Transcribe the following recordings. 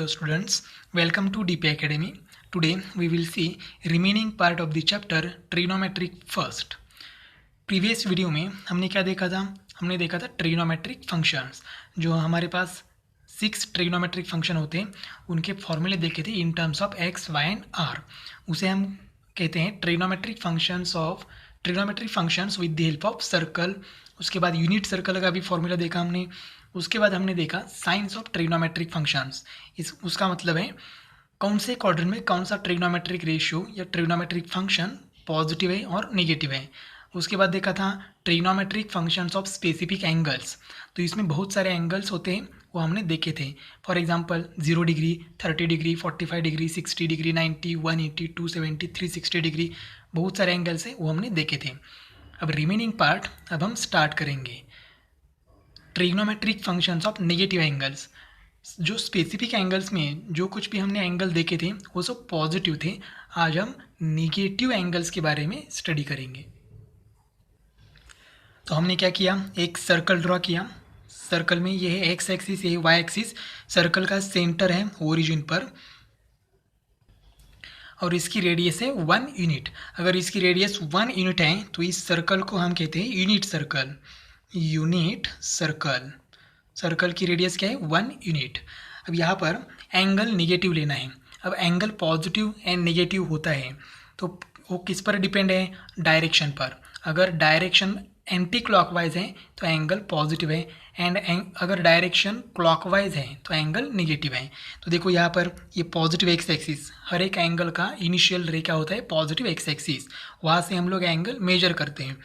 Hello students, welcome to DP Academy. Today we will see remaining part of the chapter trigonometric first. Previous video में हमने क्या देखा था? हमने देखा था ट्रिग्नोमेट्रिक फंक्शंस. जो हमारे पास 6 ट्रिग्नोमेट्रिक फंक्शन होते हैं उनके फॉर्मूले देखे थे in terms of X Y and R. उसे हम कहते हैं trigonometric functions with the help of circle. उसके बाद यूनिट सर्कल का भी फॉर्मूला देखा हमने. उसके बाद हमने देखा साइंस ऑफ ट्रिग्नोमेट्रिक फंक्शंस. उसका मतलब है कौन से क्वाड्रेंट में कौन सा ट्रिग्नोमेट्रिक रेशियो या ट्रिग्नोमेट्रिक फंक्शन पॉजिटिव है और नेगेटिव है. उसके बाद देखा था trigonometric functions of specific angles. तो इसमें बहुत सारे एंगल्स होते हैं वो हमने देखे थे. For example 0 degree, 30 degree, 45 degree, 60 degree, 90, 180, 270, 360 degree, बहुत सारे एंगल्स हैं वो हमने देखे थे. अब रिमेनिंग पार्ट अब हम स्टार्ट करेंगे. Trigonometric functions of negative angles. जो स्पेसिफिक एंगल्स में जो कुछ भी हमने एंगल देखे थे वो सब पॉजिटिव थे. आज हम नेगेटिव एंगल्स के बारे में स्टडी करेंगे. तो हमने क्या किया, एक सर्कल ड्रॉ किया. सर्कल में ये है एक्स एक्सिस, ये है वाई एक्सिस. सर्कल का सेंटर है ओरिजिन पर और इसकी रेडियस है 1 यूनिट. अगर इसकी रेडियस 1 यूनिट है तो इस सर्कल को हम कहते हैं यूनिट सर्कल. सर्कल की रेडियस क्या है 1 यूनिट. अब यहाँ पर एंगल नेगेटिव लेना है. अब एंगल पॉजिटिव एंड नेगेटिव होता है तो वो किस पर डिपेंड है, डायरेक्शन पर. अगर डायरेक्शन एंटी क्लॉकवाइज है तो एंगल पॉजिटिव है एंड अगर डायरेक्शन क्लॉकवाइज है तो एंगल नेगेटिव है. तो देखो यहाँ पर ये पॉजिटिव एक्स एक्सिस, हर एक एंगल का इनिशियल रे क्या होता है पॉजिटिव एक्स एक्सिस. वहाँ से हम लोग एंगल मेजर करते हैं.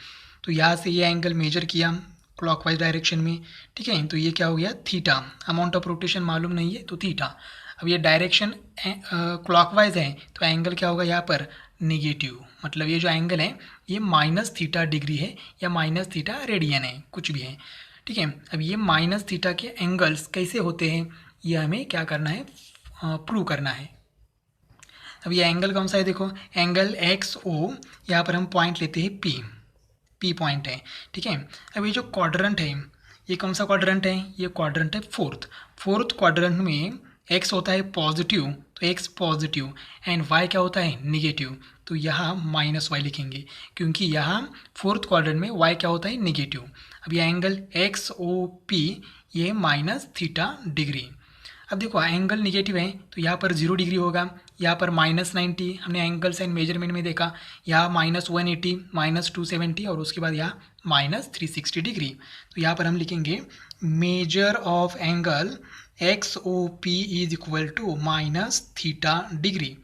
तो यहाँ से ये एंगल मेजर किया क्लॉकवाइज डायरेक्शन में, ठीक है. तो ये क्या हो गया थीटा. अमाउंट ऑफ रोटेशन मालूम नहीं है तो थीटा. अब ये डायरेक्शन क्लॉकवाइज है तो एंगल क्या होगा यहाँ पर नेगेटिव. मतलब ये जो एंगल है ये माइनस थीटा डिग्री है या माइनस थीटा रेडियन है, कुछ भी है, ठीक है. अब ये माइनस थीटा के एंगल्स कैसे होते हैं ये हमें क्या करना है, प्रूव करना है. अब ये एंगल कौन सा है, देखो एंगल एक्स ओ. यहाँ पर हम पॉइंट लेते हैं पी पॉइंट है, ठीक है. अब ये जो क्वाड्रेंट है ये कौन सा क्वाड्रेंट है, ये क्वाड्रेंट है फोर्थ क्वाड्रेंट में एक्स होता है पॉजिटिव तो एक्स पॉजिटिव एंड वाई क्या होता है नेगेटिव. तो यहाँ माइनस वाई लिखेंगे क्योंकि यहाँ फोर्थ क्वाड्रेंट में वाई क्या होता है नेगेटिव. अब ये एंगल एक्स ओ पी ये माइनस थीटा डिग्री. अब देखो एंगल नेगेटिव है तो यहाँ पर 0 डिग्री होगा, यहाँ पर -90 हमने एंगल्स एंड मेजरमेंट में देखा, यहाँ -180, -270 और उसके बाद यहाँ -360 डिग्री. तो यहाँ पर हम लिखेंगे measure of angle X O P is equal to minus theta degree,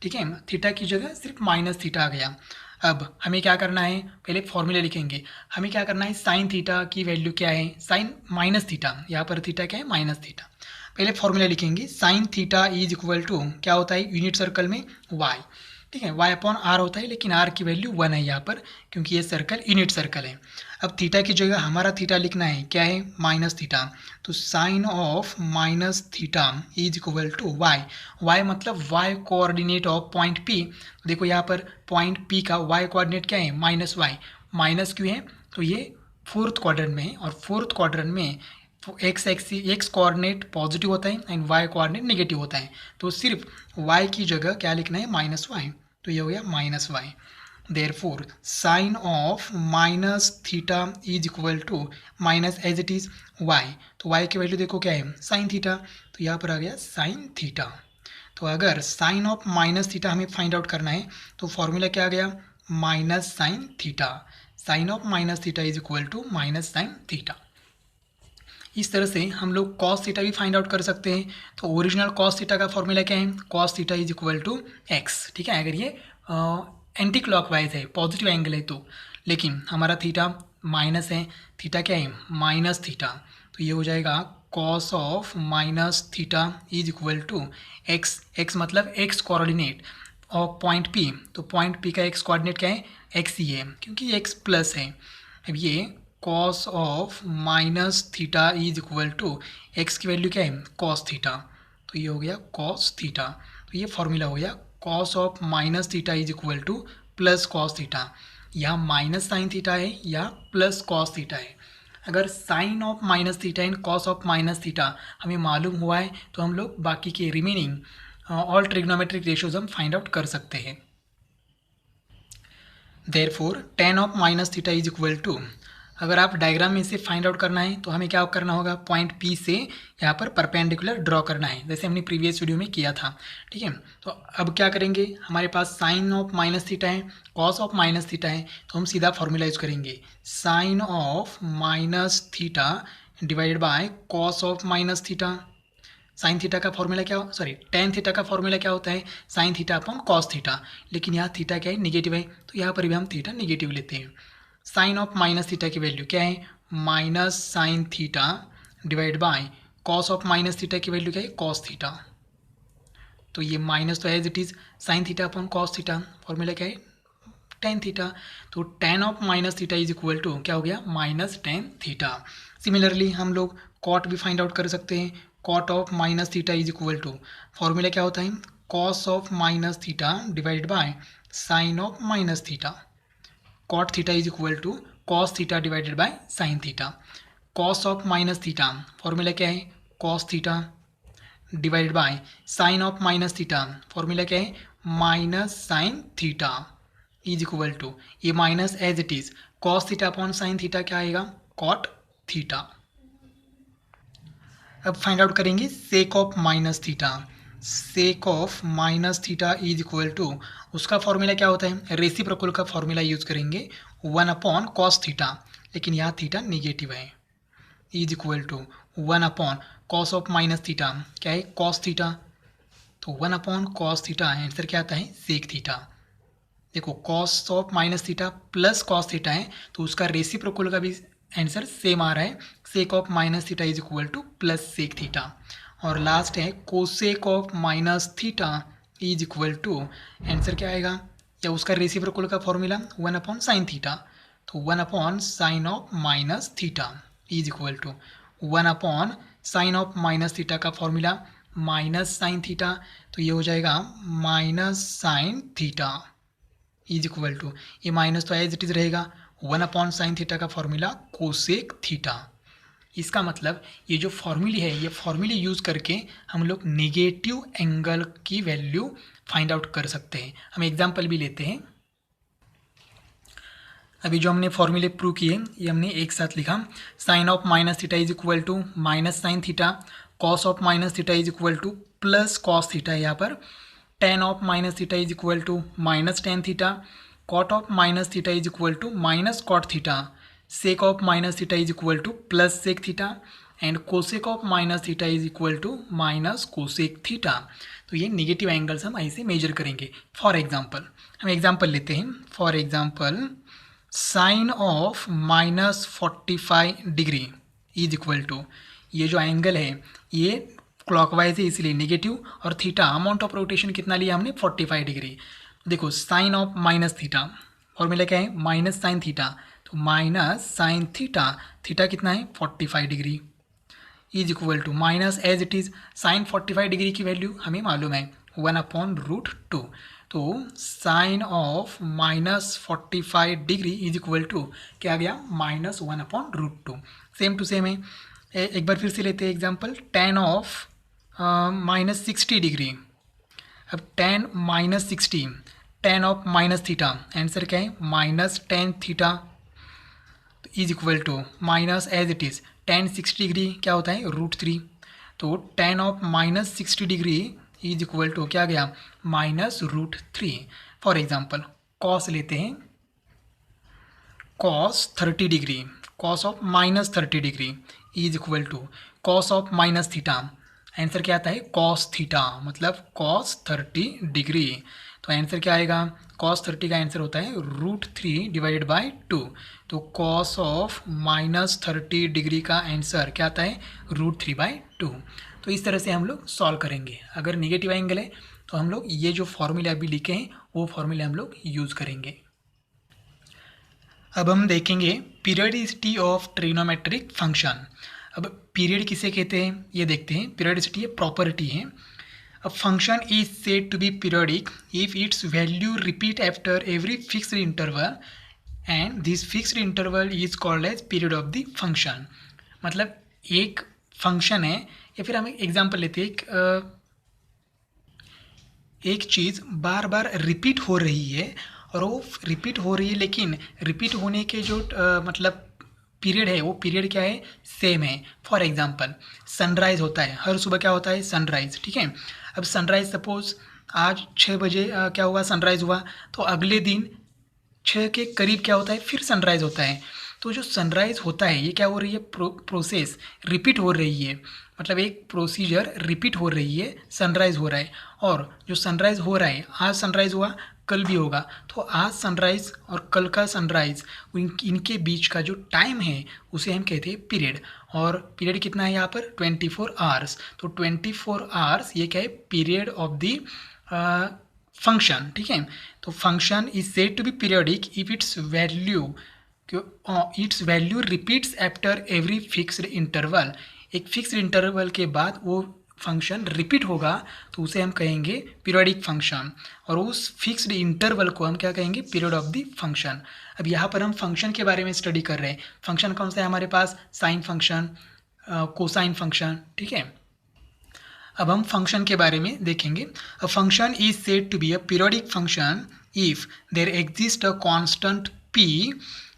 ठीक है. थीटा की जगह सिर्फ माइनस थीटा आ गया. अब हमें क्या करना है, पहले फॉर्मूला लिखेंगे. हमें क्या करना है, साइन थीटा की वैल्यू क्या है, साइन माइनस थीटा. यहाँ पर थीटा क्या है माइनस थीटा. पहले फॉर्मूला लिखेंगे sine theta is equal to क्या होता है यूनिट सर्कल में वाई, ठीक है. वाई अपॉन आर होता है लेकिन आर की वैल्यू 1 है यहाँ पर क्योंकि ये सर्कल यूनिट सर्कल है. अब थीटा की जगह हमारा थीटा लिखना है क्या है माइनस थीटा. तो sine of minus theta is equal to Y. Y मतलब Y coordinate of point P. देखो यहाँ पर पॉइंट पी का वाई कोऑर्डिनेट क्या है माइनस वाई. माइनस क्यों है, तो ये फोर्थ क्वाड्रेंट में है और फोर्थ क्वाड्रेंट में एक्स कोऑर्डिनेट पॉजिटिव होता है एंड वाई कोऑर्डिनेट नेगेटिव होता है. तो सिर्फ वाई की जगह क्या लिखना है माइनस वाई. तो ये हो गया minus Y. Therefore sine of minus theta is equal to minus as it is Y. तो वाई की वैल्यू देखो क्या है साइन थीटा. तो यहाँ पर आ गया साइन थीटा. तो अगर साइन ऑफ माइनस थीटा हमें फाइंड आउट करना है तो फॉर्मूला क्या आ गया minus sine theta. Sine of minus theta is equal to minus sine theta. इस तरह से हम लोग कॉस थीटा भी फाइंड आउट कर सकते हैं. तो ओरिजिनल कॉस थीटा का फॉर्मूला क्या है, cos theta is equal to X, ठीक है. अगर ये एंटी क्लॉकवाइज है पॉजिटिव एंगल है तो, लेकिन हमारा थीटा माइनस है, थीटा क्या है माइनस थीटा. तो ये हो जाएगा cos of minus theta is equal to X. X मतलब X coordinate of point P. तो पॉइंट पी का एक्स कोऑर्डिनेट क्या है एक्स ही है क्योंकि एक्स प्लस है. अब ये cos of minus theta is equal to X की वैल्यू क्या है कॉस थीटा. तो ये हो गया कॉस थीटा. तो ये फॉर्मूला हो गया cos of minus theta is equal to plus cos theta. यहाँ माइनस साइन थीटा है या प्लस कॉस थीटा है. अगर sine of minus theta and cos of minus theta हमें मालूम हुआ है तो हम लोग बाकी के रिमेनिंग ऑल ट्रिग्नोमेट्रिक रेशियोज हम फाइंड आउट कर सकते हैं। Therefore tan of minus theta is equal to, अगर आप डायग्राम में से फाइंड आउट करना है तो हमें क्या करना होगा, पॉइंट P से यहाँ पर परपेंडिकुलर ड्रॉ करना है, जैसे हमने प्रीवियस वीडियो में किया था। ठीक है, तो अब क्या करेंगे, हमारे पास साइन ऑफ माइनस थीटा है, कॉस ऑफ माइनस थीटा है, तो हम सीधा फॉर्मूला यूज करेंगे, sine of minus theta divided by cos of minus theta. Sine theta का फॉर्मूला क्या हो, सॉरी टेन थीटा का फॉर्मूला क्या होता है, sine theta upon cos theta, लेकिन यहाँ थीटा क्या है, निगेटिव है, तो यहाँ पर भी हम थीटा निगेटिव लेते हैं। साइन ऑफ माइनस थीटा की वैल्यू क्या है, minus sine theta divide by cos of minus theta की वैल्यू क्या है, कॉस थीटा। तो ये माइनस तो as it is sine theta upon cos theta, formula क्या है, टेन थीटा। तो tan of minus theta is equal to क्या हो गया, माइनस टेन थीटा। सिमिलरली हम लोग कॉट भी फाइंड आउट कर सकते हैं, cot of minus theta is equal to, formula क्या होता है, cos of minus theta divided by sine of minus theta. Cot theta is equal to cos theta divided by sine theta. Cos of minus theta formula क्या है, cos theta divided by sine of minus theta, formula क्या है, minus sine theta is equal to, ये minus as it is cos theta upon sine theta क्या आएगा, cot theta. अब find out करेंगे sec of minus theta. Sec of minus theta is equal to, उसका formula क्या होता है, reciprocal का फॉर्मूला यूज करेंगे, वन अपॉन कॉस थीटा, लेकिन यहाँ थीटा निगेटिव है, is equal to one upon cos of minus theta क्या है, कॉस थीटा, तो one upon cos theta, answer क्या आता है, सेक थीटा। देखो cos of minus theta plus cos theta है, तो उसका रेसिप्रोकल का भी आंसर सेम आ रहा है, sec of minus theta is equal to plus sec theta. और लास्ट है cosec of minus theta is equal to, answer क्या आएगा, या उसका रेसिप्रोकल का formula one upon sine theta, तो one upon sine of minus theta is equal to one upon sine of minus theta का formula minus sine theta, तो ये हो जाएगा minus sine theta is equal to, ये minus तो as it is रहेगा, one upon sine theta का formula cosec theta. इसका मतलब ये जो फॉर्मूले है, ये फॉर्मूले यूज़ करके हम लोग नेगेटिव एंगल की वैल्यू फाइंड आउट कर सकते हैं। हम एग्जांपल भी लेते हैं। अभी जो हमने फॉर्मूले प्रूव किए ये हमने एक साथ लिखा, sine of minus theta is equal to minus sine theta, cos of minus theta is equal to plus cos theta है यहाँ पर, tan of minus theta is equal to minus tan theta, cot of minus theta is equal to minus cot theta, sec of minus theta is equal to plus sec theta, and cosec of minus theta is equal to minus cosec theta. तो ये negative angles हम ऐसे major करेंगे। For example हम example लेते हैं, for example sine of minus 45 degree is equal to, ये जो एंगल है ये क्लॉकवाइज है इसलिए नेगेटिव, और थीटा अमाउंट ऑफ रोटेशन कितना लिया हमने 45 डिग्री। देखो sine of minus theta formula क्या है, माइनस साइन थीटा, तो माइनस साइन थीटा, थीटा कितना है 45 degree is equal to minus as it is sine 45 degree की वैल्यू हमें मालूम है वन अपॉन रूट टू, तो sine of minus 45 degree is equal to क्या आ गया, minus one upon root two. Same to same है, एक बार फिर से लेते हैं example, ten of minus 60 degree. अब tan minus 60, tan of minus theta, answer क्या है minus tan theta is equal to minus as it is tan 60 degree क्या होता है रूट थ्री, तो tan of minus 60 degree is equal to क्या गया minus root three. For example cos लेते हैं, cos 30 degree, cos of minus 30 degree is equal to cos of minus theta, answer क्या आता है कॉस थीटा, मतलब cos 30 degree, तो answer क्या आएगा, कॉस 30 का आंसर होता है root three divided by two, तो कॉस ऑफ माइनस 30 डिग्री का आंसर क्या आता है रूट थ्री बाई टू। तो इस तरह से हम लोग सॉल्व करेंगे। अगर निगेटिव एंगल है तो हम लोग ये जो फॉर्मूले अभी लिखे हैं वो फॉर्मूले हम लोग यूज़ करेंगे। अब हम देखेंगे पीरियडिसिटी ऑफ ट्रिग्नोमेट्रिक फंक्शन। अब पीरियड किसे कहते हैं ये देखते हैं। पीरियडिसिटी एक प्रॉपर्टी है। A function is said to be periodic if its value repeat after every fixed interval and this fixed interval is called as period of the function. मतलब एक फंक्शन है, या फिर हम एक एग्जांपल लेते हैं, एक चीज़ बार बार रिपीट हो रही है, और वो रिपीट हो रही है, लेकिन रिपीट होने के जो मतलब पीरियड है, वो पीरियड क्या है, सेम है। फॉर एग्जांपल सनराइज़ होता है, हर सुबह क्या होता है, सनराइज़, ठीक है। अब सनराइज़ सपोज आज 6 बजे क्या हुआ, सनराइज़ हुआ, तो अगले दिन 6 के करीब क्या होता है, फिर सनराइज़ होता है। तो जो सनराइज़ होता है ये क्या हो रही है, प्रोसेस रिपीट हो रही है, मतलब एक प्रोसीजर रिपीट हो रही है, सनराइज़ हो रहा है। और जो सनराइज़ हो रहा है, आज सनराइज़ हुआ, कल भी होगा, तो आज सनराइज़ और कल का सनराइज़, इनके बीच का जो टाइम है उसे हम कहते हैं पीरियड। और पीरियड कितना है यहाँ पर, 24 आवर्स। तो 24 आवर्स ये क्या है, पीरियड ऑफ दी फंक्शन, ठीक है। तो function is said to be periodic if its value repeats after every fixed interval. एक फिक्स्ड इंटरवल के बाद वो फंक्शन रिपीट होगा, तो उसे हम कहेंगे पीरियोडिक फंक्शन, और उस फिक्स्ड इंटरवल को हम क्या कहेंगे, पीरियड ऑफ द फंक्शन। अब यहाँ पर हम फंक्शन के बारे में स्टडी कर रहे हैं। फंक्शन कौन सा है हमारे पास, साइन फंक्शन, कोसाइन फंक्शन, ठीक है। अब हम फंक्शन के बारे में देखेंगे। A function is said to be a periodic function if there exist a constant p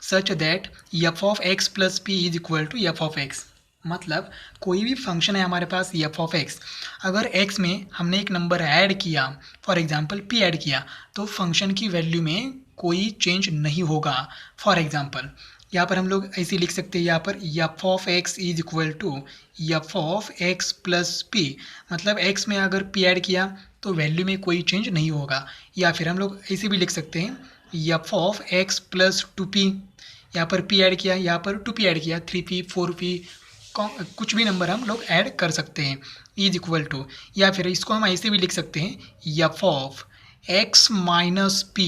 such that f of x plus p is equal to f of x। मतलब कोई भी फंक्शन है हमारे पास f ऑफ x, अगर x में हमने एक नंबर ऐड किया, फॉर एग्जांपल p ऐड किया, तो फंक्शन की वैल्यू में कोई चेंज नहीं होगा। फॉर एग्जांपल यहाँ पर हम लोग ऐसे लिख सकते हैं, यहाँ पर f of x is equal to f of x plus p। मतलब x में अगर p ऐड किया तो वैल्यू में कोई चेंज नहीं होगा। या फिर हम लोग ऐसे भी लिख सकते हैं f of x plus 2p। यहाँ पर p ऐड किया, यहाँ पर 2p ऐड किया, 3p 4p कुछ भी नंबर हम लोग ऐड कर सकते हैं, इज इक्वल टू। या फिर इसको हम ऐसे भी लिख सकते हैं f of x minus p।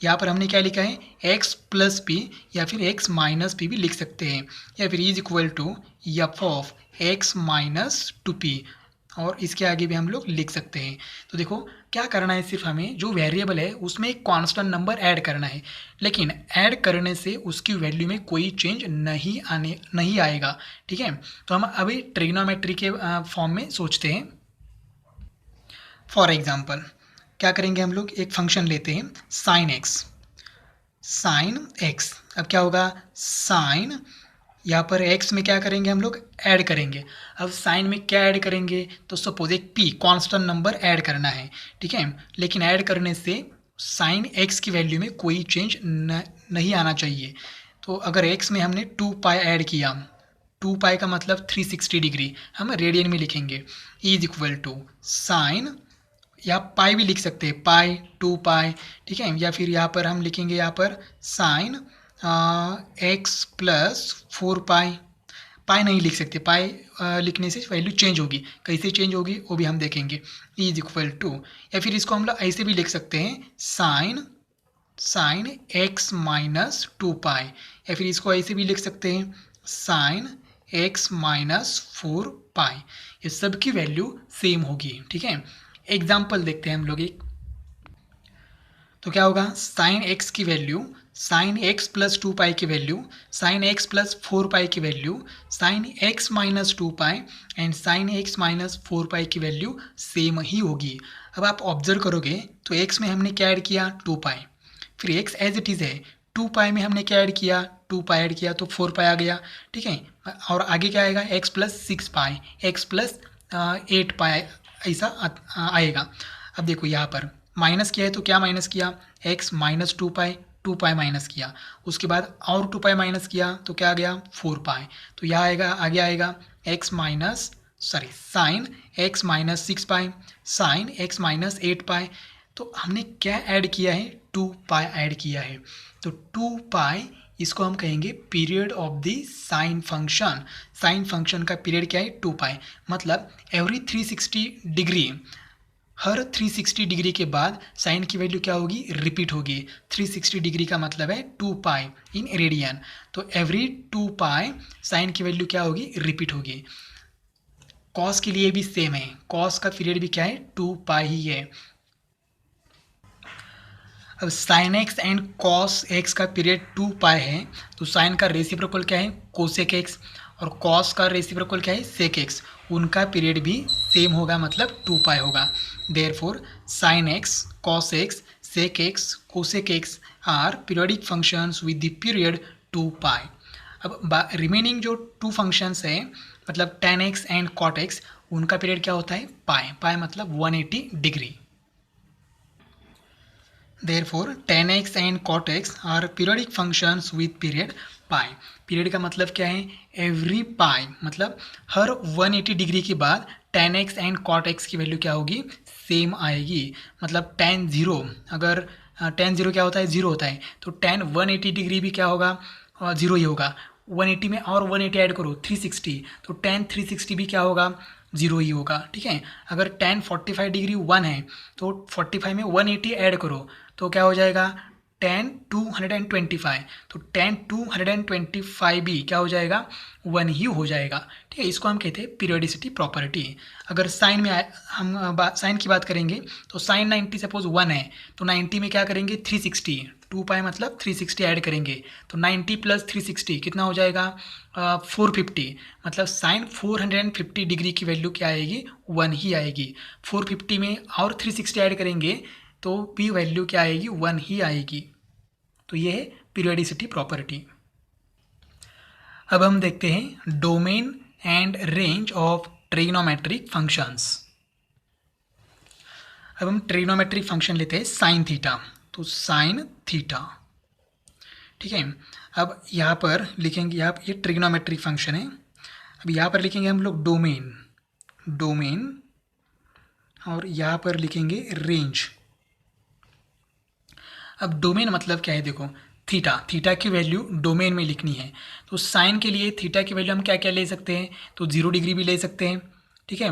यहाँ पर हमने क्या लिखा है, x प्लस पी, या फिर x माइनस पी भी लिख सकते हैं, या फिर is equal to f of x minus 2p, और इसके आगे भी हम लोग लिख सकते हैं। तो देखो क्या करना है, सिर्फ हमें जो वेरिएबल है उसमें एक कांस्टेंट नंबर ऐड करना है, लेकिन ऐड करने से उसकी वैल्यू में कोई चेंज नहीं आएगा, ठीक है। तो हम अभी ट्रिग्नोमेट्री के फॉर्म में सोचते हैं। फॉर एग्जाम्पल क्या करेंगे, हम लोग एक फंक्शन लेते हैं साइन एक्स। अब क्या होगा, साइन, यहाँ पर x में क्या करेंगे, हम लोग ऐड करेंगे। अब साइन में क्या ऐड करेंगे, तो सपोज एक p कांस्टेंट नंबर ऐड करना है, ठीक है। लेकिन ऐड करने से साइन x की वैल्यू में कोई चेंज नहीं आना चाहिए। तो अगर x में हमने 2 पाई ऐड किया, 2 पाई का मतलब 360 डिग्री, हम रेडियन में लिखेंगे, इज इक्वल टू साइन, या पाई भी लिख सकते हैं, पाई 2 पाई, ठीक है। या फिर यहाँ पर हम लिखेंगे, यहाँ पर साइन एक्स प्लस 4 पाई। पाई नहीं लिख सकते, पाई लिखने से वैल्यू चेंज होगी, कैसे चेंज होगी वो भी हम देखेंगे, इज इक्वल टू। या फिर इसको हम लोग ऐसे भी लिख सकते हैं, साइन एक्स माइनस 2 पाई, या फिर इसको ऐसे भी लिख सकते हैं, साइन एक्स माइनस 4 पाई। ये सब की वैल्यू सेम होगी, ठीक है। एग्जाम्पल देखते हैं हम लोग एक। तो क्या होगा, साइन एक्स की वैल्यू, साइन एक्स प्लस 2 पाई की वैल्यू, साइन एक्स प्लस 4 पाई की value, sine x minus 2 pi and sine x minus 4 पाई की वैल्यू सेम ही होगी। अब आप ऑब्जर्व करोगे तो एक्स में हमने क्या ऐड किया, 2 पाई, फिर एक्स एज इट इज़ है, 2 पाई में हमने क्या ऐड किया, 2 पाई ऐड किया तो 4 पाई आ गया, ठीक है। और आगे क्या आएगा, एक्स प्लस 6 पाई, एक्स प्लस 8 पाई, ऐसा आएगा। अब देखो यहाँ पर माइनस किया है, तो क्या माइनस किया, x माइनस 2 पाई, 2 पाई माइनस किया, उसके बाद और 2 पाई माइनस किया तो क्या आ गया, 4 पाई। तो यह आएगा, आगे आएगा साइन x माइनस 6 पाई, साइन x माइनस 8 पाई। तो हमने क्या ऐड किया है, 2 पाई ऐड किया है। तो 2 पाई इसको हम कहेंगे period of the sine function. Sine function का पीरियड क्या है, 2 पाई। मतलब एवरी 360 डिग्री, हर 360 डिग्री के बाद साइन की वैल्यू क्या होगी, रिपीट होगी। 360 डिग्री का मतलब है 2 पाई इन रेडियन, तो एवरी 2 पाई साइन की वैल्यू क्या होगी, रिपीट होगी। कॉस के लिए भी सेम है, कॉस का पीरियड भी क्या है, 2 पाई ही है। अब sine X and cos X का पीरियड 2 पाई है, तो साइन का रेसिप्रोकल क्या है कोसेक एक्स, और कॉस का रेसिप्रोकल क्या है सेक एक्स, उनका पीरियड भी सेम होगा, मतलब 2 पाई होगा। Therefore sine X, cos X, sec X, cosec X are periodic functions with the period 2 pi. अब रिमेनिंग जो 2 फंक्शंस है, मतलब tan X and cot X, उनका पीरियड क्या होता है पाई, पाई मतलब 180 degree. Therefore tan x and cot x are periodic functions with period pi। Period का मतलब क्या है एवरी पाई, मतलब हर 180 डिग्री के बाद tan x and cot x की वैल्यू क्या होगी सेम आएगी। मतलब tan 0, अगर tan 0 क्या होता है 0 होता है, तो tan 180 डिग्री भी क्या होगा 0 ही होगा। 180 में और 180 ऐड करो 360, तो tan 360 भी क्या होगा 0 ही होगा। ठीक है, अगर tan 45 डिग्री 1 है, तो 45 में 180 ऐड करो तो क्या हो जाएगा tan 225, तो tan 225 भी क्या हो जाएगा 1 ही हो जाएगा। ठीक है, इसको हम कहते हैं पीरियोडिसिटी प्रॉपर्टी। अगर साइन में हम साइन की बात करेंगे, तो साइन 90 सपोज 1 है, तो 90 में क्या करेंगे 360, 2 पाई मतलब 360 ऐड करेंगे, तो 90 प्लस 360 कितना हो जाएगा 450, मतलब साइन 450 डिग्री की वैल्यू क्या आएगी 1 ही आएगी। 450 में और 360 ऐड करेंगे तो भी वैल्यू क्या आएगी 1 ही आएगी। तो ये है पीरियोडिसिटी प्रॉपर्टी। अब हम देखते हैं domain and range of trigonometric functions. अब हम ट्रिग्नोमेट्रिक फंक्शन लेते हैं साइन थीटा, तो साइन थीटा। ठीक है, अब यहाँ पर लिखेंगे, यहाँ ये ट्रिग्नोमेट्रिक फंक्शन है। अब यहाँ पर लिखेंगे हम लोग डोमेन, डोमेन, और यहाँ पर लिखेंगे रेंज। अब डोमेन मतलब क्या है, देखो थीटा, थीटा की वैल्यू डोमेन में लिखनी है, तो साइन के लिए थीटा की वैल्यू हम क्या क्या ले सकते हैं, तो 0 डिग्री भी ले सकते हैं। ठीक है,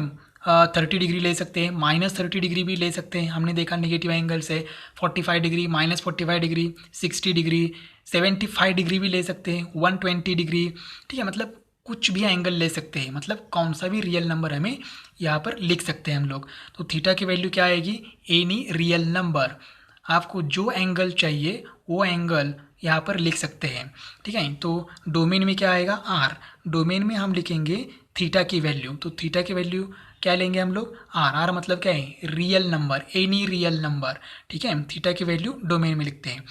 30 डिग्री ले सकते हैं, -30 डिग्री भी ले सकते हैं, हमने देखा नेगेटिव एंगल से 45 डिग्री, -45 डिग्री, 60 डिग्री, 75 डिग्री भी ले सकते हैं, 120 डिग्री। ठीक है, मतलब कुछ भी एंगल ले सकते हैं, मतलब कौन सा भी रियल नंबर हमें यहाँ पर लिख सकते हैं हम लोग। तो थीटा की वैल्यू क्या आएगी एनी रियल नंबर, आपको जो एंगल चाहिए वो एंगल यहाँ पर लिख सकते हैं। ठीक है, तो डोमेन में क्या आएगा आर, डोमेन में हम लिखेंगे थीटा की वैल्यू, तो थीटा की वैल्यू क्या लेंगे हम लोग आर, आर मतलब क्या है real number, any real number. ठीक है, थीटा की वैल्यू डोमेन में लिखते हैं।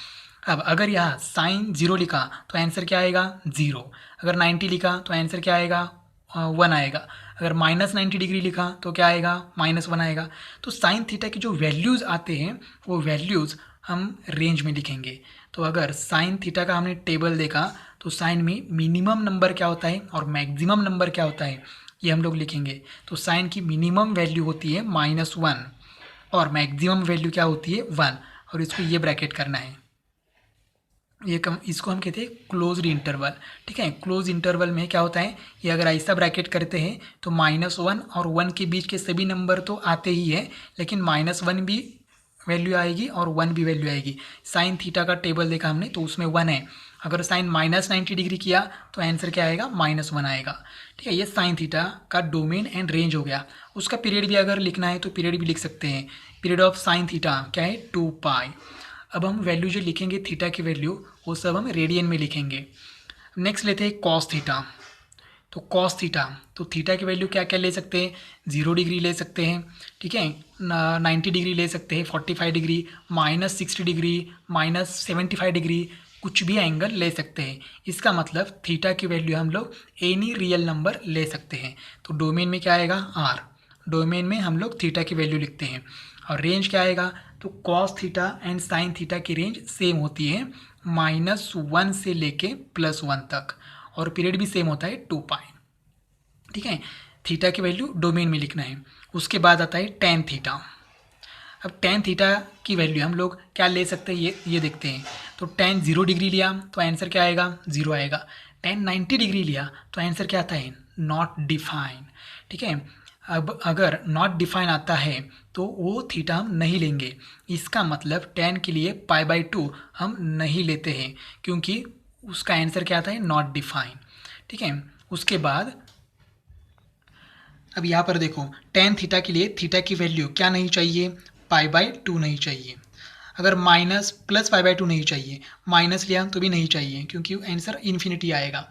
अब अगर यहाँ साइन 0 लिखा तो आंसर क्या आएगा 0, अगर 90 लिखा तो आंसर क्या आएगा 1 आएगा, अगर -90 डिग्री लिखा तो क्या आएगा -1 आएगा। तो साइन थीटा की जो वैल्यूज़ आते हैं वो वैल्यूज़ हम रेंज में लिखेंगे। तो अगर साइन थीटा का हमने टेबल देखा, तो साइन में मिनिमम नंबर क्या होता है और मैक्सिमम नंबर क्या होता है ये हम लोग लिखेंगे। तो साइन की मिनिमम वैल्यू होती है -1 और मैक्सिमम वैल्यू क्या होती है 1, और इसको ये ब्रैकेट करना है, ये इसको हम कहते हैं क्लोज्ड इंटरवल। ठीक है, क्लोज इंटरवल में क्या होता है, ये अगर ऐसा ब्रैकेट करते हैं तो -1 और 1 के बीच के सभी नंबर तो आते ही है, लेकिन -1 भी वैल्यू आएगी और 1 भी वैल्यू आएगी। साइन थीटा का टेबल देखा हमने तो उसमें 1 है, अगर साइन -90 डिग्री किया तो आंसर क्या आएगा -1 आएगा। ठीक है, ये साइन थीटा का डोमेन एंड रेंज हो गया। उसका पीरियड भी अगर लिखना है तो पीरियड भी लिख सकते हैं, पीरियड ऑफ साइन थीटा क्या है 2 पाई। अब हम वैल्यू जो लिखेंगे थीटा की वैल्यू वो सब हम रेडियन में लिखेंगे। नेक्स्ट लेते हैं कॉस थीटा, तो कॉस थीटा, तो थीटा की वैल्यू क्या क्या ले सकते हैं 0 डिग्री ले सकते हैं, ठीक है 90 डिग्री ले सकते हैं, 45 डिग्री, -60 डिग्री, -75 डिग्री, कुछ भी एंगल ले सकते हैं। इसका मतलब थीटा की वैल्यू हम लोग एनी रियल नंबर ले सकते हैं। तो डोमेन में क्या आएगा आर, डोमेन में हम लोग थीटा की वैल्यू लिखते हैं, और रेंज क्या आएगा, तो cos theta and sign theta की रेंज सेम होती है -1 से लेके +1 तक, और पीरियड भी सेम होता है 2 पाई। ठीक है, थीटा की वैल्यू डोमेन में लिखना है। उसके बाद आता है टेन थीटा। अब टेन थीटा की वैल्यू हम लोग क्या ले सकते हैं ये देखते हैं। तो टेन 0 डिग्री लिया तो आंसर क्या आएगा 0 आएगा, टेन 90 डिग्री लिया तो आंसर क्या आता है नॉट डिफाइन। ठीक है, अब अगर नॉट डिफाइन आता है तो वो थीटा हम नहीं लेंगे। इसका मतलब टेन के लिए π/2 हम नहीं लेते हैं, क्योंकि उसका आंसर क्या आता है नॉट डिफाइन। ठीक है, उसके बाद अब यहाँ पर देखो टेन थीटा के लिए थीटा की वैल्यू क्या नहीं चाहिए π/2 नहीं चाहिए। अगर minus plus pi by two नहीं चाहिए, माइनस लिया तो भी नहीं चाहिए क्योंकि आंसर इन्फिनिटी आएगा।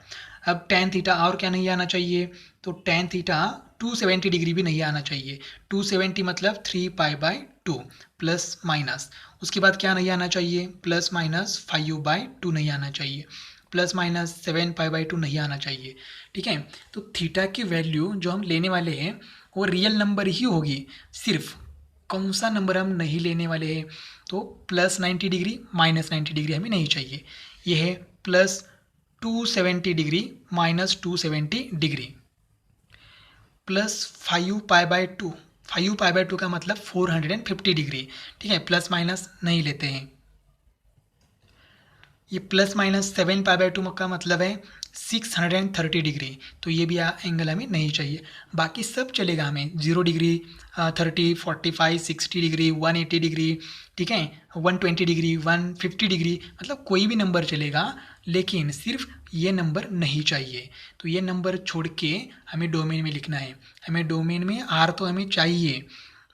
अब टेन थीटा और क्या नहीं आना चाहिए, तो टेन थीटा 270 डिग्री भी नहीं आना चाहिए। 270 मतलब 3 पाई बाई 2 प्लस माइनस। उसके बाद क्या नहीं आना चाहिए, प्लस माइनस 5/2 नहीं आना चाहिए, प्लस माइनस 7 पाई बाई 2 नहीं आना चाहिए। ठीक है, तो थीटा की वैल्यू जो हम लेने वाले हैं वो रियल नंबर ही होगी। सिर्फ कौन सा नंबर हम नहीं लेने वाले हैं, तो प्लस 90 डिग्री माइनस 90 डिग्री हमें नहीं चाहिए। ये है plus 270 degree minus 270 degree, plus 5 pi by 2। 5 pi by 2 का मतलब 450 डिग्री। ठीक है, प्लस माइनस नहीं लेते हैं। ये प्लस माइनस 7 पाई बाई 2 का मतलब है 630 डिग्री, तो ये भी एंगल हमें नहीं चाहिए। बाकी सब चलेगा हमें, 0 डिग्री, 30, 45, 60 डिग्री, 180 डिग्री, ठीक है, 120 डिग्री, 150 डिग्री, मतलब कोई भी नंबर चलेगा, लेकिन सिर्फ ये नंबर नहीं चाहिए। तो ये नंबर छोड़ के हमें डोमेन में लिखना है। हमें डोमेन में आर तो हमें चाहिए,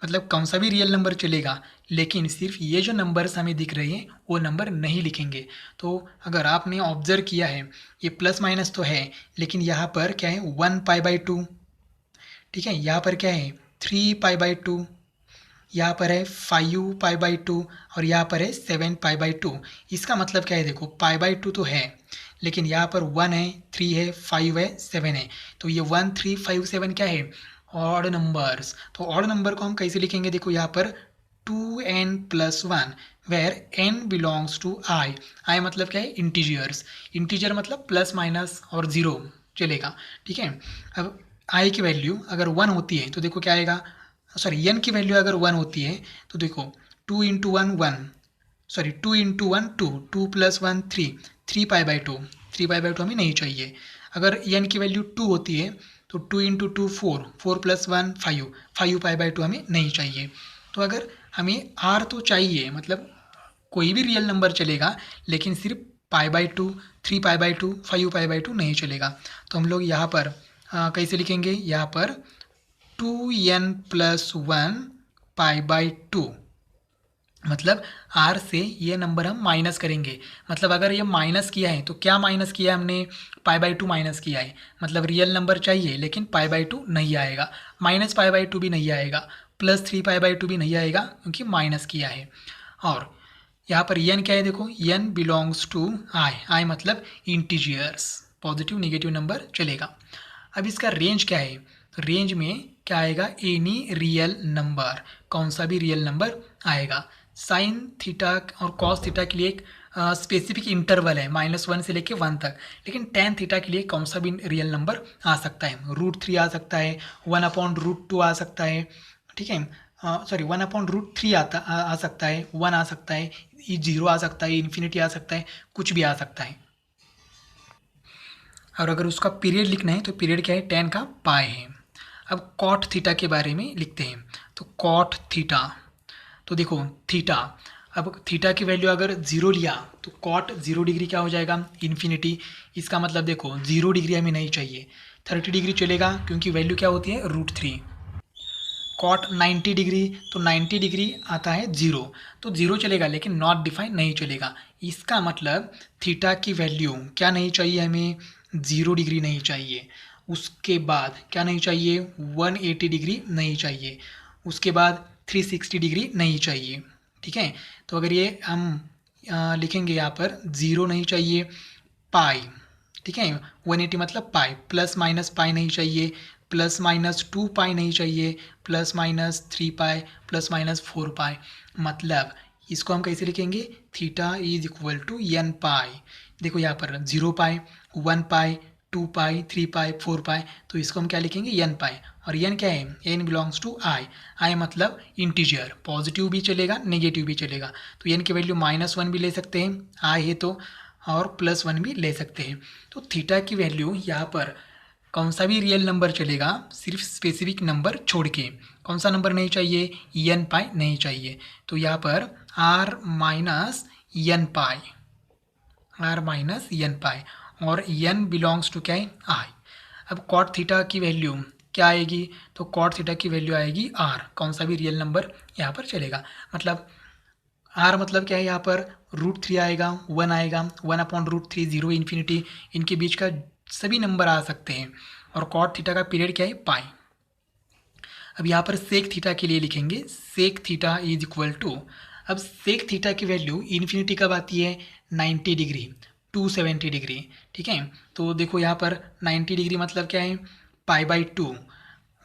मतलब कौन सा भी रियल नंबर चलेगा, लेकिन सिर्फ ये जो नंबर्स हमें दिख रहे हैं वो नंबर नहीं लिखेंगे। तो अगर आपने ऑब्जर्व किया है, ये प्लस माइनस तो है, लेकिन यहाँ पर क्या है 1 पाई बाई 2, ठीक है, यहाँ पर क्या है 3 पाई बाई 2, यहाँ पर है 5 पाई बाई 2, और यहाँ पर है 7 पाई बाई 2। इसका मतलब क्या है, देखो पाई बाई 2 तो है, लेकिन यहाँ पर 1 है, 3 है, 5 है, 7 है, तो ये 1 3 5 7 क्या है, ऑड नंबर्स। तो ऑड नंबर को हम कैसे लिखेंगे, देखो यहाँ पर 2n+1 where n belongs to I. I मतलब क्या है, इंटीजर्स। इंटीजर मतलब प्लस माइनस और ज़ीरो चलेगा। ठीक है, अब आई की वैल्यू अगर 1 होती है तो देखो क्या आएगा, सॉरी एन की वैल्यू अगर 1 होती है तो देखो 2 × 1 1, sorry 2 × 1 2, 2 + 1 3, 3 pi by 2, 3 pi by 2 हमें नहीं चाहिए। अगर एन की वैल्यू 2 होती है तो 2 × 2 4, 4 + 1 5, 5 पाई बाई 2 हमें नहीं चाहिए। तो अगर हमें आर तो चाहिए, मतलब कोई भी रियल नंबर चलेगा, लेकिन सिर्फ pi by 2, 3 pi by 2, 5 pi by 2 नहीं चलेगा। तो हम लोग यहाँ पर कैसे लिखेंगे, यहाँ पर 2n+1 पाई बाई 2, मतलब आर से ये नंबर हम माइनस करेंगे। मतलब अगर ये माइनस किया है तो क्या माइनस किया है हमने, पाई बाई 2 माइनस किया है, मतलब रियल नंबर चाहिए लेकिन पाई बाई 2 नहीं आएगा, माइनस पाई बाई 2 भी नहीं आएगा, प्लस 3 पाई बाई 2 भी नहीं आएगा क्योंकि माइनस किया है। और यहाँ पर एन क्या है, देखो N belongs to I. I मतलब इंटीजर्स, पॉजिटिव नेगेटिव नंबर चलेगा। अब इसका रेंज क्या है, तो रेंज में क्या आएगा, एनी रियल नंबर, कौन सा भी रियल नंबर आएगा। साइन थीटा और कॉस थीटा के लिए एक स्पेसिफिक इंटरवल है -1 से लेके 1 तक, लेकिन टेन थीटा के लिए कौन सा भी रियल नंबर आ सकता है। √3 आ सकता है, 1/√2 आ सकता है, ठीक है, सॉरी 1/√3 आ सकता है, 1 आ सकता है, 0 आ सकता है, इन्फिनिटी आ सकता है, कुछ भी आ सकता है। और अगर उसका पीरियड लिखना है तो पीरियड क्या है, 10 का पाई है। अब कॉट थीटा के बारे में लिखते हैं, तो कॉट थीटा, तो देखो थीटा, अब थीटा की वैल्यू अगर 0 लिया तो कॉट 0 डिग्री क्या हो जाएगा, इन्फिनिटी। इसका मतलब देखो 0 डिग्री हमें नहीं चाहिए, 30 डिग्री चलेगा क्योंकि वैल्यू क्या होती है √3। कॉट 90 डिग्री, तो 90 डिग्री आता है 0, तो 0 चलेगा लेकिन नॉट डिफाइन नहीं चलेगा। इसका मतलब थीटा की वैल्यू क्या नहीं चाहिए हमें, 0 डिग्री नहीं चाहिए। उसके बाद क्या नहीं चाहिए, 180 डिग्री नहीं चाहिए। उसके बाद 360 डिग्री नहीं चाहिए। ठीक है, तो अगर ये हम लिखेंगे यहाँ पर 0 नहीं चाहिए, पाई, ठीक है, 180 मतलब पाई, प्लस माइनस पाई नहीं चाहिए, प्लस माइनस 2 पाई नहीं चाहिए, plus minus 3 pi, plus minus 4 pi. मतलब इसको हम कैसे लिखेंगे, theta is equal to n pi. देखो यहाँ पर 0 पाई, 1 पाई, 2 पाई, 3 पाई, 4 पाई, तो इसको हम क्या लिखेंगे, एन पाई। और एन क्या है, N belongs to I. I मतलब इंटीजर, पॉजिटिव भी चलेगा नेगेटिव भी चलेगा। तो एन की वैल्यू -1 भी ले सकते हैं, आई है तो, और +1 भी ले सकते हैं। तो थीटा की वैल्यू यहाँ पर कौन सा भी रियल नंबर चलेगा, सिर्फ स्पेसिफिक नंबर छोड़ के। कौन सा नंबर नहीं चाहिए, एन पाई नहीं चाहिए। तो यहाँ पर R-n पाई, R-n पाई, और n बिलोंग्स टू क्या है, आई। अब कॉट थीटा की वैल्यू क्या आएगी, तो कॉट थीटा की वैल्यू आएगी R, कौन सा भी रियल नंबर यहाँ पर चलेगा। मतलब आर मतलब क्या है, यहाँ पर √3 आएगा, 1 आएगा, 1/√3, 0, इन्फिनिटी, इनके बीच का सभी नंबर आ सकते हैं। और कॉट थीटा का पीरियड क्या है, पाई। अब यहाँ पर सेक थीटा के लिए लिखेंगे sec theta is equal to, अब सेक थीटा की वैल्यू इन्फिनिटी कब आती है, 90 डिग्री, 270 डिग्री। ठीक है, तो देखो यहाँ पर 90 डिग्री मतलब क्या है, π/2।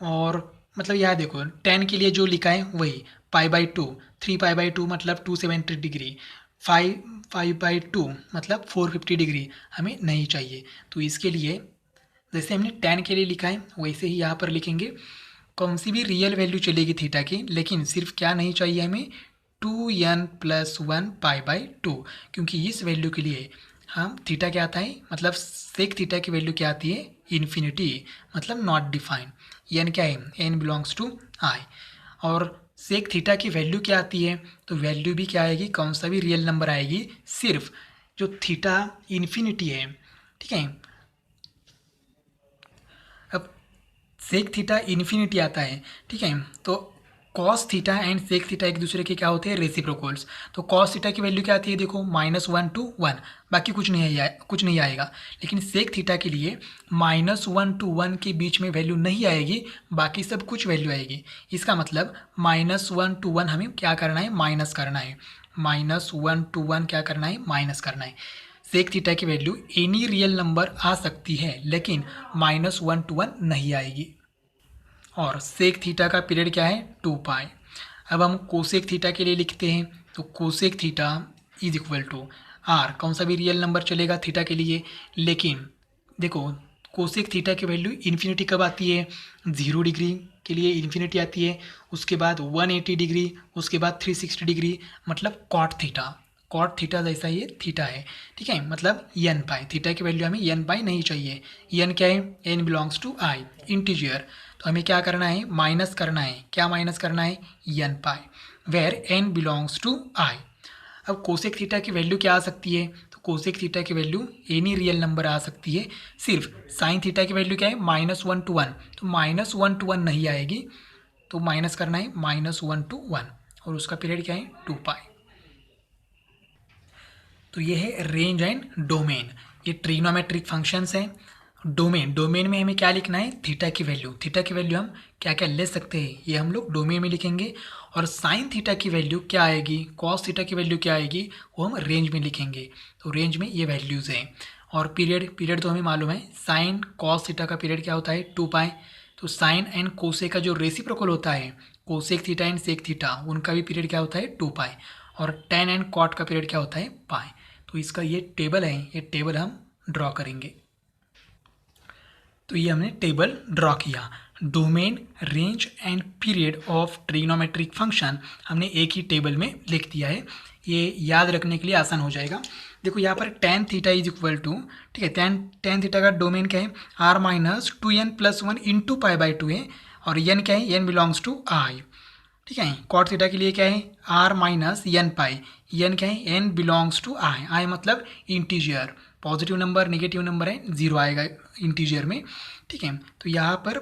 और मतलब यहाँ देखो 10 के लिए जो लिखा है वही π/2, 3π/2 मतलब 270 डिग्री, 5π/2 मतलब 450 डिग्री हमें नहीं चाहिए। तो इसके लिए जैसे हमने 10 के लिए लिखा है वैसे ही यहाँ पर लिखेंगे, कौन सी भी रियल वैल्यू चलेगी थीटा की, लेकिन सिर्फ क्या नहीं चाहिए हमें, 2n+1 π/2, क्योंकि इस वैल्यू के लिए हम थीटा क्या आता है, मतलब सेक थीटा की वैल्यू क्या आती है, इन्फिनिटी, मतलब नॉट डिफाइंड। एन क्या है, एन बिलोंग्स टू आई। और सेक थीटा की वैल्यू क्या आती है, तो वैल्यू भी क्या आएगी, कौन सा भी रियल नंबर आएगी, सिर्फ जो थीटा इन्फिनिटी है। ठीक है, अब सेक थीटा इन्फिनिटी आता है। ठीक है, तो cos theta and sec theta एक दूसरे के क्या होते हैं, रेसिप्रोकल्स। तो कॉस थीटा की वैल्यू क्या आती है, देखो -1 to 1, बाकी कुछ नहीं आएगा। लेकिन सेक थीटा के लिए -1 to 1 के बीच में वैल्यू नहीं आएगी, बाकी सब कुछ वैल्यू आएगी। इसका मतलब -1 to 1 हमें क्या करना है, माइनस करना है। -1 to 1 क्या करना है, माइनस करना है। सेक थीटा की वैल्यू एनी रियल नंबर आ सकती है, लेकिन -1 to 1 नहीं आएगी। और सेक थीटा का पीरियड क्या है, 2π। अब हम कोसेक थीटा के लिए लिखते हैं, तो cosec theta is equal to R, कौन सा भी रियल नंबर चलेगा थीटा के लिए। लेकिन देखो कोसेक थीटा की वैल्यू इन्फिनिटी कब आती है, 0 डिग्री के लिए इन्फिनिटी आती है, उसके बाद 180 डिग्री, उसके बाद 360 डिग्री, मतलब कॉट थीटा। कॉट थीटा जैसा ये थीटा है। ठीक है, मतलब n π, थीटा की वैल्यू हमें n π नहीं चाहिए। n क्या है, n belongs to I, integer. तो हमें क्या करना है, माइनस करना है। क्या माइनस करना है, n π, where n belongs to I. अब कोसेक थीटा की वैल्यू क्या आ सकती है, तो कोसेक थीटा की वैल्यू एनी रियल नंबर आ सकती है। सिर्फ साइन थीटा की वैल्यू क्या है, -1 to 1, तो -1 to 1 नहीं आएगी, तो माइनस करना है -1 to 1, और उसका पीरियड क्या है, 2π। तो ये है रेंज एंड डोमेन, ये ट्रिग्नोमेट्रिक फंक्शंस हैं। डोमेन में हमें क्या लिखना है, थीटा की वैल्यू हम क्या क्या ले सकते हैं, ये हम लोग डोमेन में लिखेंगे। और साइन थीटा की वैल्यू क्या आएगी, कॉस थीटा की वैल्यू क्या आएगी, वो हम रेंज में लिखेंगे। तो रेंज में ये वैल्यूज़ हैं। और पीरियड तो हमें मालूम है, साइन कॉस थीटा का पीरियड क्या होता है, 2π। तो साइन एंड कोसेक का जो रेसिप्रोकल होता है, cosec theta and sec theta, उनका भी पीरियड क्या होता है, 2π। और टेन एंड कॉट का पीरियड क्या होता है, पाई। तो इसका ये टेबल है, ये टेबल हम ड्रॉ करेंगे। तो ये हमने टेबल ड्रॉ किया, domain, range and period of trigonometric function हमने एक ही टेबल में लिख दिया है। ये याद रखने के लिए आसान हो जाएगा। देखो यहाँ पर tan theta is equal to, ठीक है, tan थीटा का डोमेन क्या है, r-2n+1 इंटू π/2 है। और n क्या है, n बिलोंग्स टू आई। ठीक है, कॉट थीटा के लिए क्या है, r-n π, n क्या है, n belongs to I. I मतलब integer, positive number negative number है, 0 आएगा इंटीजर में। ठीक है, तो यहाँ पर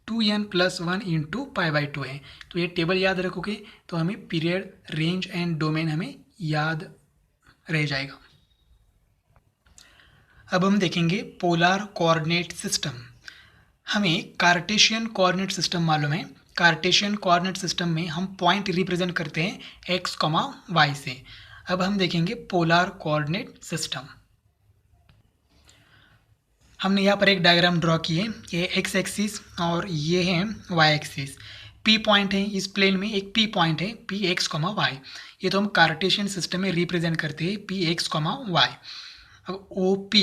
2n+1 इंटू π/2 है। तो ये टेबल याद रखोगे तो हमें पीरियड, रेंज एंड डोमेन हमें याद रह जाएगा। अब हम देखेंगे पोलर कोऑर्डिनेट सिस्टम। हमें कार्टेशियन कोऑर्डिनेट सिस्टम मालूम है। कार्टेशियन कोऑर्डिनेट सिस्टम में हम पॉइंट रिप्रेजेंट करते हैं x, y से। अब हम देखेंगे पोलर कोऑर्डिनेट सिस्टम। हमने यहाँ पर एक डायग्राम ड्रॉ की है, ये x एक्सिस और ये है y एक्सिस। P पॉइंट है इस प्लेन में, एक P पॉइंट है, P x, y। ये तो हम कार्टेशियन सिस्टम में रिप्रेजेंट करते हैं P x, y। अब OP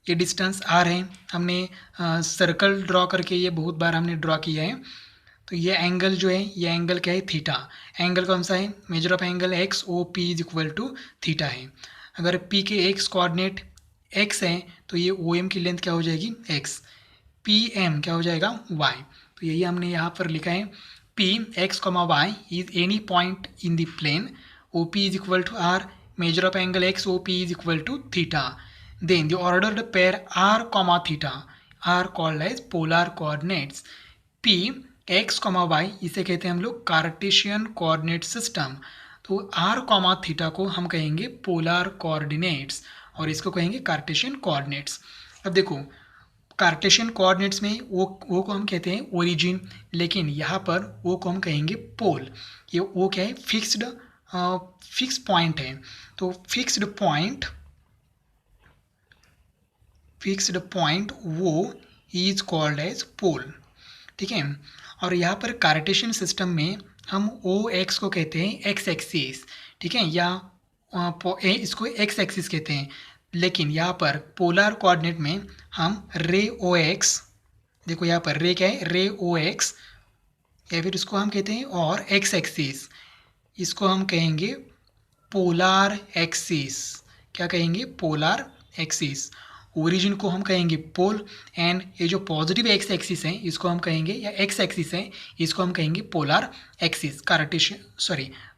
ये डिस्टेंस r है, हमने सर्कल ड्रॉ करके ये बहुत बार हमने ड्रॉ किया है। तो ये एंगल जो है, ये एंगल क्या है, थीटा। एंगल कौन सा है, measure of angle X O P is equal to theta है। अगर पी के एक्स कोऑर्डिनेट एक्स है तो ये ओ एम की लेंथ क्या हो जाएगी, एक्स। पी एम क्या हो जाएगा, वाई। तो यही हमने यहाँ पर लिखा है, P X, Y is any point in the plane, O P is equal to R, measure of angle X O P is equal to theta. Then the ordered pair R, theta are called as polar coordinates. P X, Y इसे कहते हैं हम लोग Cartesian coordinate system. तो तो R comma theta को हम कहेंगे पोलर कोऑर्डिनेट्स और इसको कहेंगे कार्टेशियन कोऑर्डिनेट्स। अब देखो कार्टेशियन कोऑर्डिनेट्स में वो को हम कहते हैं ओरिजिन, लेकिन यहाँ पर वो को हम कहेंगे पोल। ये वो क्या है, फिक्स पॉइंट है। तो फिक्स्ड पॉइंट वो इज कॉल्ड एज पोल, ठीक है। और यहाँ पर कार्टेशियन सिस्टम में हम ओ एक्स को कहते हैं एक्स एक्सिस, ठीक है, या इसको एक्स एक्सिस कहते हैं। लेकिन यहाँ पर पोलर कोऑर्डिनेट में हम रे ओ एक्स, देखो यहाँ पर रे क्या है, रे ओ एक्स, या फिर इसको हम कहते हैं और एक्स एक्सिस, इसको हम कहेंगे पोलर एक्सिस। क्या कहेंगे, पोलर एक्सिस। ओरिजिन को हम कहेंगे पोल, एंड ये जो पॉजिटिव एक्स एक्सिस है इसको हम कहेंगे, या एक्स एक्सिस है इसको हम कहेंगे पोलर एक्सिस,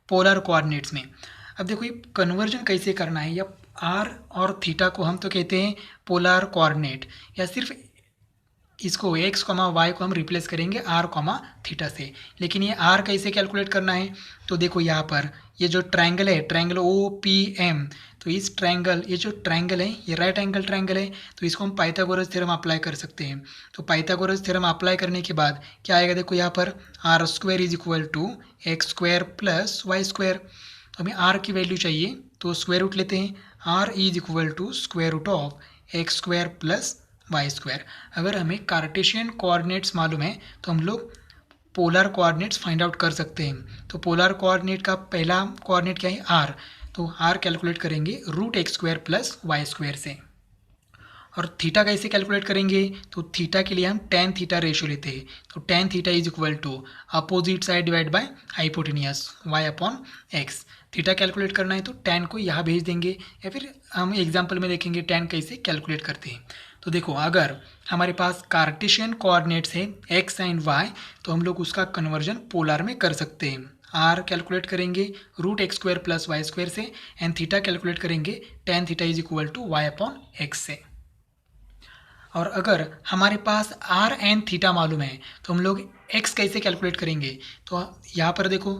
पोलर कोऑर्डिनेट्स में। अब देखो ये कन्वर्जन कैसे करना है, या आर और थीटा को हम तो कहते हैं पोलर कोऑर्डिनेट, या सिर्फ इसको एक्स कॉमा वाई को हम रिप्लेस करेंगे आर कॉमा थीटा से। लेकिन ये आर कैसे कैलकुलेट करना है, तो देखो यहाँ पर ये जो ट्रायंगल है, ट्रायंगल ओ पी एम, तो इस ट्रायंगल, ये जो ट्रायंगल है ये राइट एंगल ट्रायंगल है, तो इसको हम पाइथागोरस थ्योरम अप्लाई कर सकते हैं। तो पाइथागोरस थ्योरम अप्लाई करने के बाद क्या आएगा, देखो यहाँ पर R square is equal to X square plus Y square. तो हमें आर की वैल्यू चाहिए तो स्क्वायर रूट लेते हैं, R is equal to square root of X square plus Y square. अगर हमें कार्टेशियन कोऑर्डिनेट्स मालूम है तो हम लोग पोलर कोऑर्डिनेट्स फाइंड आउट कर सकते हैं। तो पोलर कोऑर्डिनेट का पहला कोऑर्डिनेट क्या है, आर, तो आर कैलकुलेट करेंगे root X square plus Y square से। और थीटा कैसे कैलकुलेट करेंगे, तो थीटा के लिए हम टेन थीटा रेशियो लेते हैं। तो ten theta is equal to opposite side divide by hypotenuse Y upon x. Theta calculate करना है तो टेन को यहाँ भेज देंगे, या फिर हम एग्जाम्पल में देखेंगे टेन कैसे कैलकुलेट करते हैं। तो देखो अगर हमारे पास कार्टेशियन कोऑर्डिनेट्स है एक्स एंड वाई, तो हम लोग उसका कन्वर्जन पोलर में कर सकते हैं। आर कैलकुलेट करेंगे root X square plus Y square से, एंड थीटा कैलकुलेट करेंगे tan theta is equal to Y upon X से। और अगर हमारे पास आर एंड थीटा मालूम है तो हम लोग एक्स कैसे कैलकुलेट करेंगे, तो यहाँ पर देखो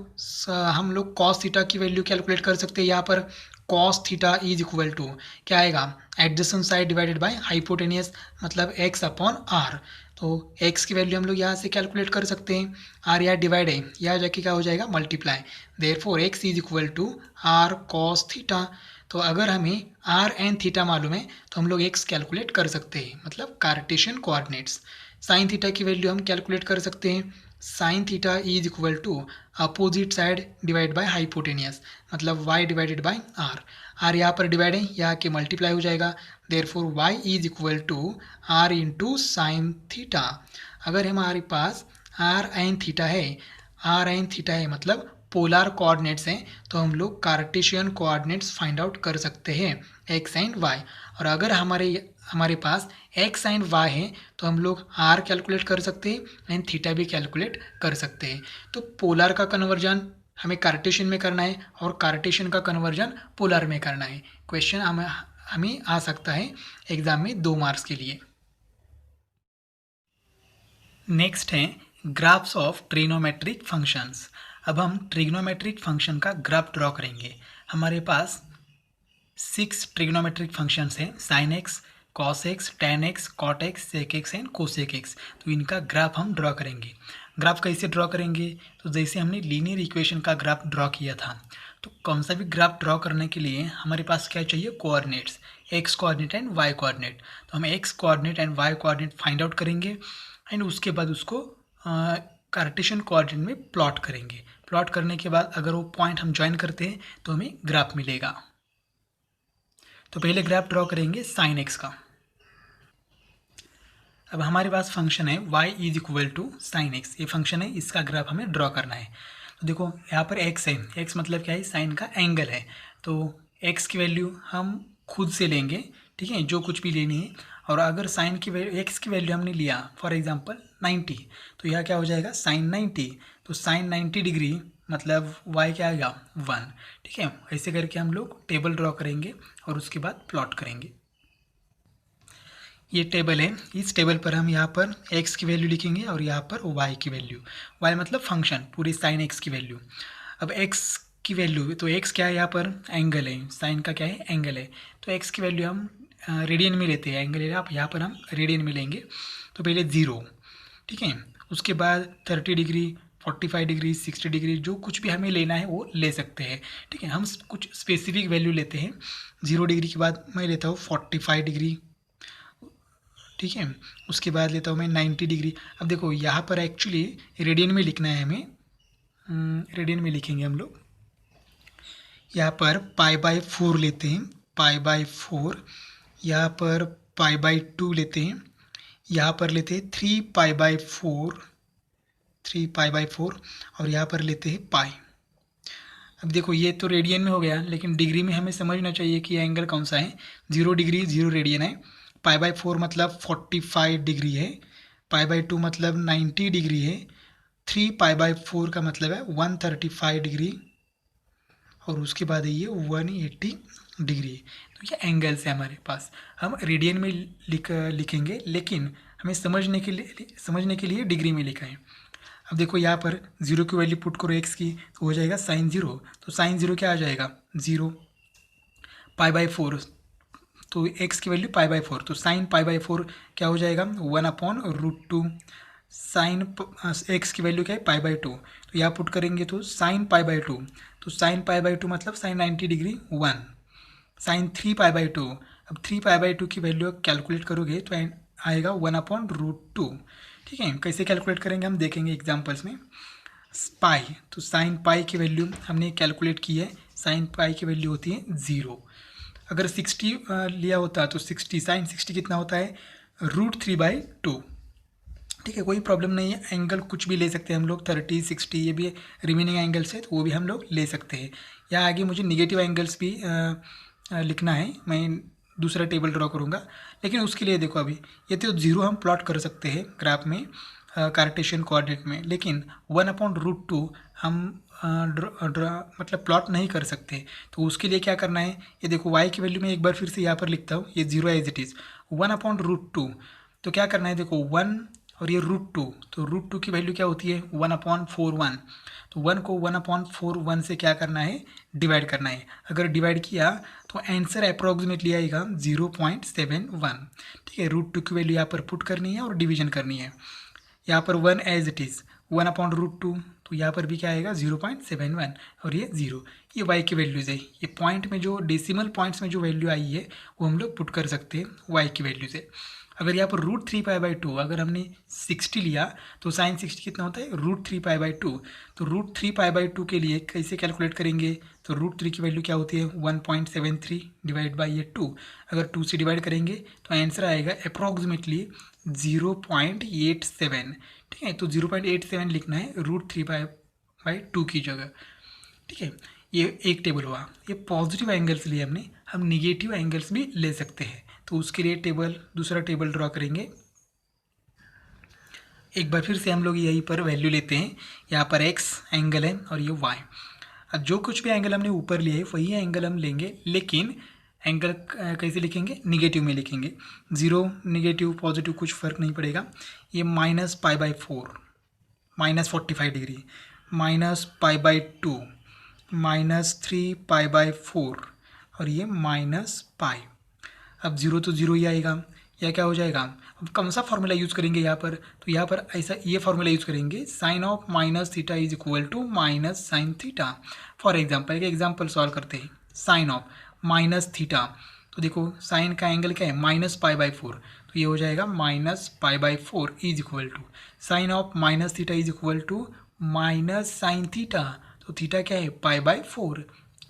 हम लोग कॉस थीटा की वैल्यू कैलकुलेट कर सकते हैं। यहाँ पर cos theta is equal to क्या आएगा, adjacent side divided by hypotenuse, मतलब एक्स अपॉन आर। तो एक्स की वैल्यू हम लोग यहाँ से कैलकुलेट कर सकते हैं, आर यहाँ डिवाइड है, यहाँ जाके क्या हो जाएगा, multiply. Therefore X is equal to R cos theta. तो अगर हमें आर एंड थीटा मालूम है तो हम लोग एक्स कैलकुलेट कर सकते हैं, मतलब कार्टेशियन कोऑर्डिनेट्स। साइन थीटा की वैल्यू हम कैलकुलेट कर सकते हैं, sine theta is equal to opposite side divide by hypotenuse, मतलब y divided by r। r यहाँ पर डिवाइड है, यहाँ के मल्टीप्लाई हो जाएगा। Therefore y is equal to r into sine theta. अगर हमारे पास r एंड थीटा है मतलब पोलर कोऑर्डिनेट्स हैं, तो हम लोग कार्टेशियन कोऑर्डिनेट्स फाइंड आउट कर सकते हैं एक्स एंड वाई। और अगर हमारे पास एक्स एंड वाई है तो हम लोग आर कैलकुलेट कर सकते हैं एंड थीटा भी कैलकुलेट कर सकते हैं। तो पोलर का कन्वर्जन हमें कार्टेशियन में करना है और कार्टेशियन का कन्वर्जन पोलर में करना है। क्वेश्चन हमें आ सकता है एग्जाम में 2 मार्क्स के लिए। नेक्स्ट है ग्राफ्स ऑफ ट्रिग्नोमेट्रिक फंक्शंस। अब हम ट्रिग्नोमेट्रिक फंक्शन का ग्राफ ड्रॉ करेंगे। हमारे पास 6 ट्रिग्नोमेट्रिक फंक्शंस हैं, sine X, cos x, tan X, cot X, sec X and cosec X. तो इनका ग्राफ हम ड्रॉ करेंगे। ग्राफ कैसे ड्रॉ करेंगे, तो जैसे हमने लीनियर इक्वेशन का ग्राफ ड्रॉ किया था, तो कौन सा भी ग्राफ ड्रॉ करने के लिए हमारे पास क्या चाहिए, coordinates, x coordinate and y coordinate. तो हम x coordinate and y coordinate find out करेंगे एंड उसके बाद उसको कार्टेशियन कोऑर्डिनेट में प्लॉट करेंगे। प्लॉट करने के बाद अगर वो पॉइंट हम ज्वाइन करते हैं तो हमें ग्राफ मिलेगा। तो पहले ग्राफ ड्रॉ करेंगे साइन एक्स का। अब हमारे पास फंक्शन है y is equal to sine x, ये फंक्शन है, इसका ग्राफ हमें ड्रॉ करना है। तो देखो यहाँ पर x है, x मतलब क्या है, साइन का एंगल है। तो x की वैल्यू हम खुद से लेंगे, ठीक है, जो कुछ भी लेनी है। और अगर साइन की x की वैल्यू हमने लिया फॉर एग्जांपल 90, तो यह क्या हो जाएगा, साइन 90। तो साइन 90 डिग्री मतलब y क्या आएगा, 1, ठीक है। ऐसे करके हम लोग टेबल ड्रॉ करेंगे और उसके बाद प्लॉट करेंगे। ये टेबल है, इस टेबल पर हम यहाँ पर x की वैल्यू लिखेंगे और यहाँ पर y की वैल्यू, y मतलब फंक्शन, पूरी साइन x की वैल्यू। अब x की वैल्यू, तो एक्स क्या है यहाँ पर, एंगल है, साइन का क्या है, एंगल है, तो एक्स की वैल्यू हम रेडियन में लेते हैं, एंगल है आप यहाँ पर हम रेडियन में लेंगे, तो पहले 0, ठीक है, उसके बाद 30 डिग्री, 45 डिग्री, 60 डिग्री, जो कुछ भी हमें लेना है वो ले सकते हैं, ठीक है। हम कुछ स्पेसिफिक वैल्यू लेते हैं, 0 डिग्री के बाद मैं लेता हूँ 45 डिग्री, ठीक है, उसके बाद लेता हूँ मैं 90 डिग्री। अब देखो यहाँ पर एक्चुअली रेडियन में लिखना है हमें, रेडियन में लिखेंगे हम लोग, यहाँ पर π/4 लेते हैं, π/4, यहाँ पर π/2 लेते हैं, यहाँ पर लेते हैं 3π/4, 3π/4, और यहाँ पर लेते हैं पाई। अब देखो ये तो रेडियन में हो गया, लेकिन डिग्री में हमें समझना चाहिए कि एंगल कौन सा है। 0 डिग्री 0 रेडियन है, π/4 मतलब 45 डिग्री है, π/2 मतलब 90 डिग्री है, 3π/4 का मतलब है 135 डिग्री, और उसके बाद ये 180 डिग्री। तो ये एंगल्स है हमारे पास, हम रेडियन में लिखेंगे, लेकिन हमें समझने के लिए डिग्री में लिखा है। अब देखो यहाँ पर 0 की वैल्यू पुट करो एक्स की, तो हो जाएगा sin 0, तो sin 0 क्या आ जाएगा, 0, π/4, तो x की वैल्यू π/4, तो sin π/4 क्या हो जाएगा, 1/√2, साइन एक्स की वैल्यू क्या है, π/2, तो यहाँ पुट करेंगे तो sin π/2, तो sin π/2 मतलब sin 90 डिग्री 1, sin 3π/2, अब 3π/2 की वैल्यू कैलकुलेट करोगे तो आएगा 1/√2, ठीक है। कैसे कैलकुलेट करेंगे हम देखेंगे एग्जांपल्स में। पाई, तो साइन पाई की वैल्यू हमने कैलकुलेट की है, साइन पाई की वैल्यू होती है 0। अगर 60 लिया होता तो 60, साइन 60 कितना होता है, √3/2, ठीक है, कोई प्रॉब्लम नहीं है, एंगल कुछ भी ले सकते हैं हम लोग, 30, 60, ये भी रिमेनिंग एंगल्स है तो वो भी हम लोग ले सकते हैं। या आगे मुझे निगेटिव एंगल्स भी लिखना है, मैं दूसरा टेबल ड्रॉ करूँगा, लेकिन उसके लिए देखो अभी ये तो 0 हम प्लॉट कर सकते हैं ग्राफ में, कार्टेशियन कोऑर्डिनेट में, लेकिन 1/√2 हम मतलब प्लॉट नहीं कर सकते। तो उसके लिए क्या करना है, ये देखो y की वैल्यू मैं एक बार फिर से यहाँ पर लिखता हूँ, ये 0 एज इट इज़, 1/√2, तो क्या करना है, देखो 1 और ये √2, तो √2 की वैल्यू क्या होती है, 1/41, तो 1 को 1/41 से क्या करना है, डिवाइड करना है। अगर डिवाइड किया तो आंसर अप्रॉक्सीमेटली आएगा 0.71, ठीक है। √2 की वैल्यू यहाँ पर पुट करनी है और डिवीजन करनी है। यहाँ पर 1 एज इट इज़, 1/√2, तो यहाँ पर भी क्या आएगा 0.71, और ये 0, ये y की वैल्यूज़ है। ये पॉइंट में जो डेसिमल पॉइंट्स में जो वैल्यू आई है वो हम लोग पुट कर सकते हैं y की वैल्यू से। अगर यहाँ पर √3π/2 अगर हमने 60 लिया तो साइन 60 कितना होता है, √3π/2, तो √3π/2 के लिए कैसे कैलकुलेट करेंगे, तो √3 की वैल्यू क्या होती है, 1.73 डिवाइड बाई ये 2, अगर 2 से डिवाइड करेंगे तो आंसर आएगा अप्रॉक्सीमेटली 0.87, ठीक है। तो 0.87 लिखना है √3π/2 की जगह, ठीक है। ये एक टेबल हुआ, ये पॉजिटिव एंगल्स लिए हमने, हम निगेटिव एंगल्स भी ले सकते हैं, तो उसके लिए दूसरा टेबल ड्रॉ करेंगे। एक बार फिर से हम लोग यहीं पर वैल्यू लेते हैं, यहाँ पर x एंगल है और ये y। अब जो कुछ भी एंगल हमने ऊपर लिए है वही एंगल हम लेंगे, लेकिन एंगल कैसे लिखेंगे, निगेटिव में लिखेंगे। 0 निगेटिव पॉजिटिव कुछ फ़र्क नहीं पड़ेगा। ये -π/4, -45 डिग्री, -π/2, -3π/4, और ये -π। अब 0 तो 0 ही आएगा, या क्या हो जाएगा, अब कौन सा फॉर्मूला यूज़ करेंगे यहाँ पर, तो यहाँ पर ऐसा ये फॉर्मूला यूज़ करेंगे, sine of -θ is equal to -sin θ। For example एक एग्जाम्पल सॉल्व करते हैं, साइन ऑफ -θ, तो देखो साइन का एंगल क्या है, -π/4, तो ये हो जाएगा -π/4 is equal to sine of -θ is equal to -sin θ, तो थीटा क्या है, π/4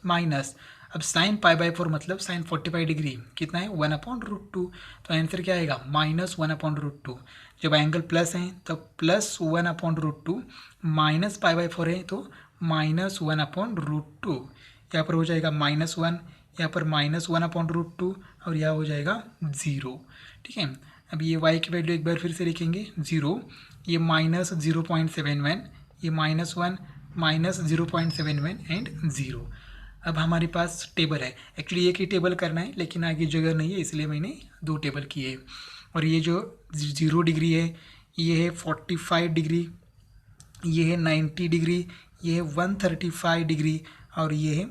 माइनस, अब साइन π/4 मतलब साइन 45 डिग्री कितना है, 1/√2, तो आंसर क्या आएगा, -1/√2। जब एंगल प्लस है तब +1/√2, माइनस π/4 है तो -1/√2, यहाँ पर हो जाएगा -1, यहाँ पर -1/√2, और यहाँ हो जाएगा 0, ठीक है। अब ये y की वैल्यू एक बार फिर से लिखेंगे 0, ये -0.71, ये -1, -0.71 एंड 0। अब हमारे पास टेबल है, एक्चुअली एक ही टेबल करना है लेकिन आगे जगह नहीं है इसलिए मैंने 2 टेबल किए। और ये जो 0 डिग्री है, ये है 45 डिग्री, ये है 90 डिग्री, ये है 135 डिग्री, और ये है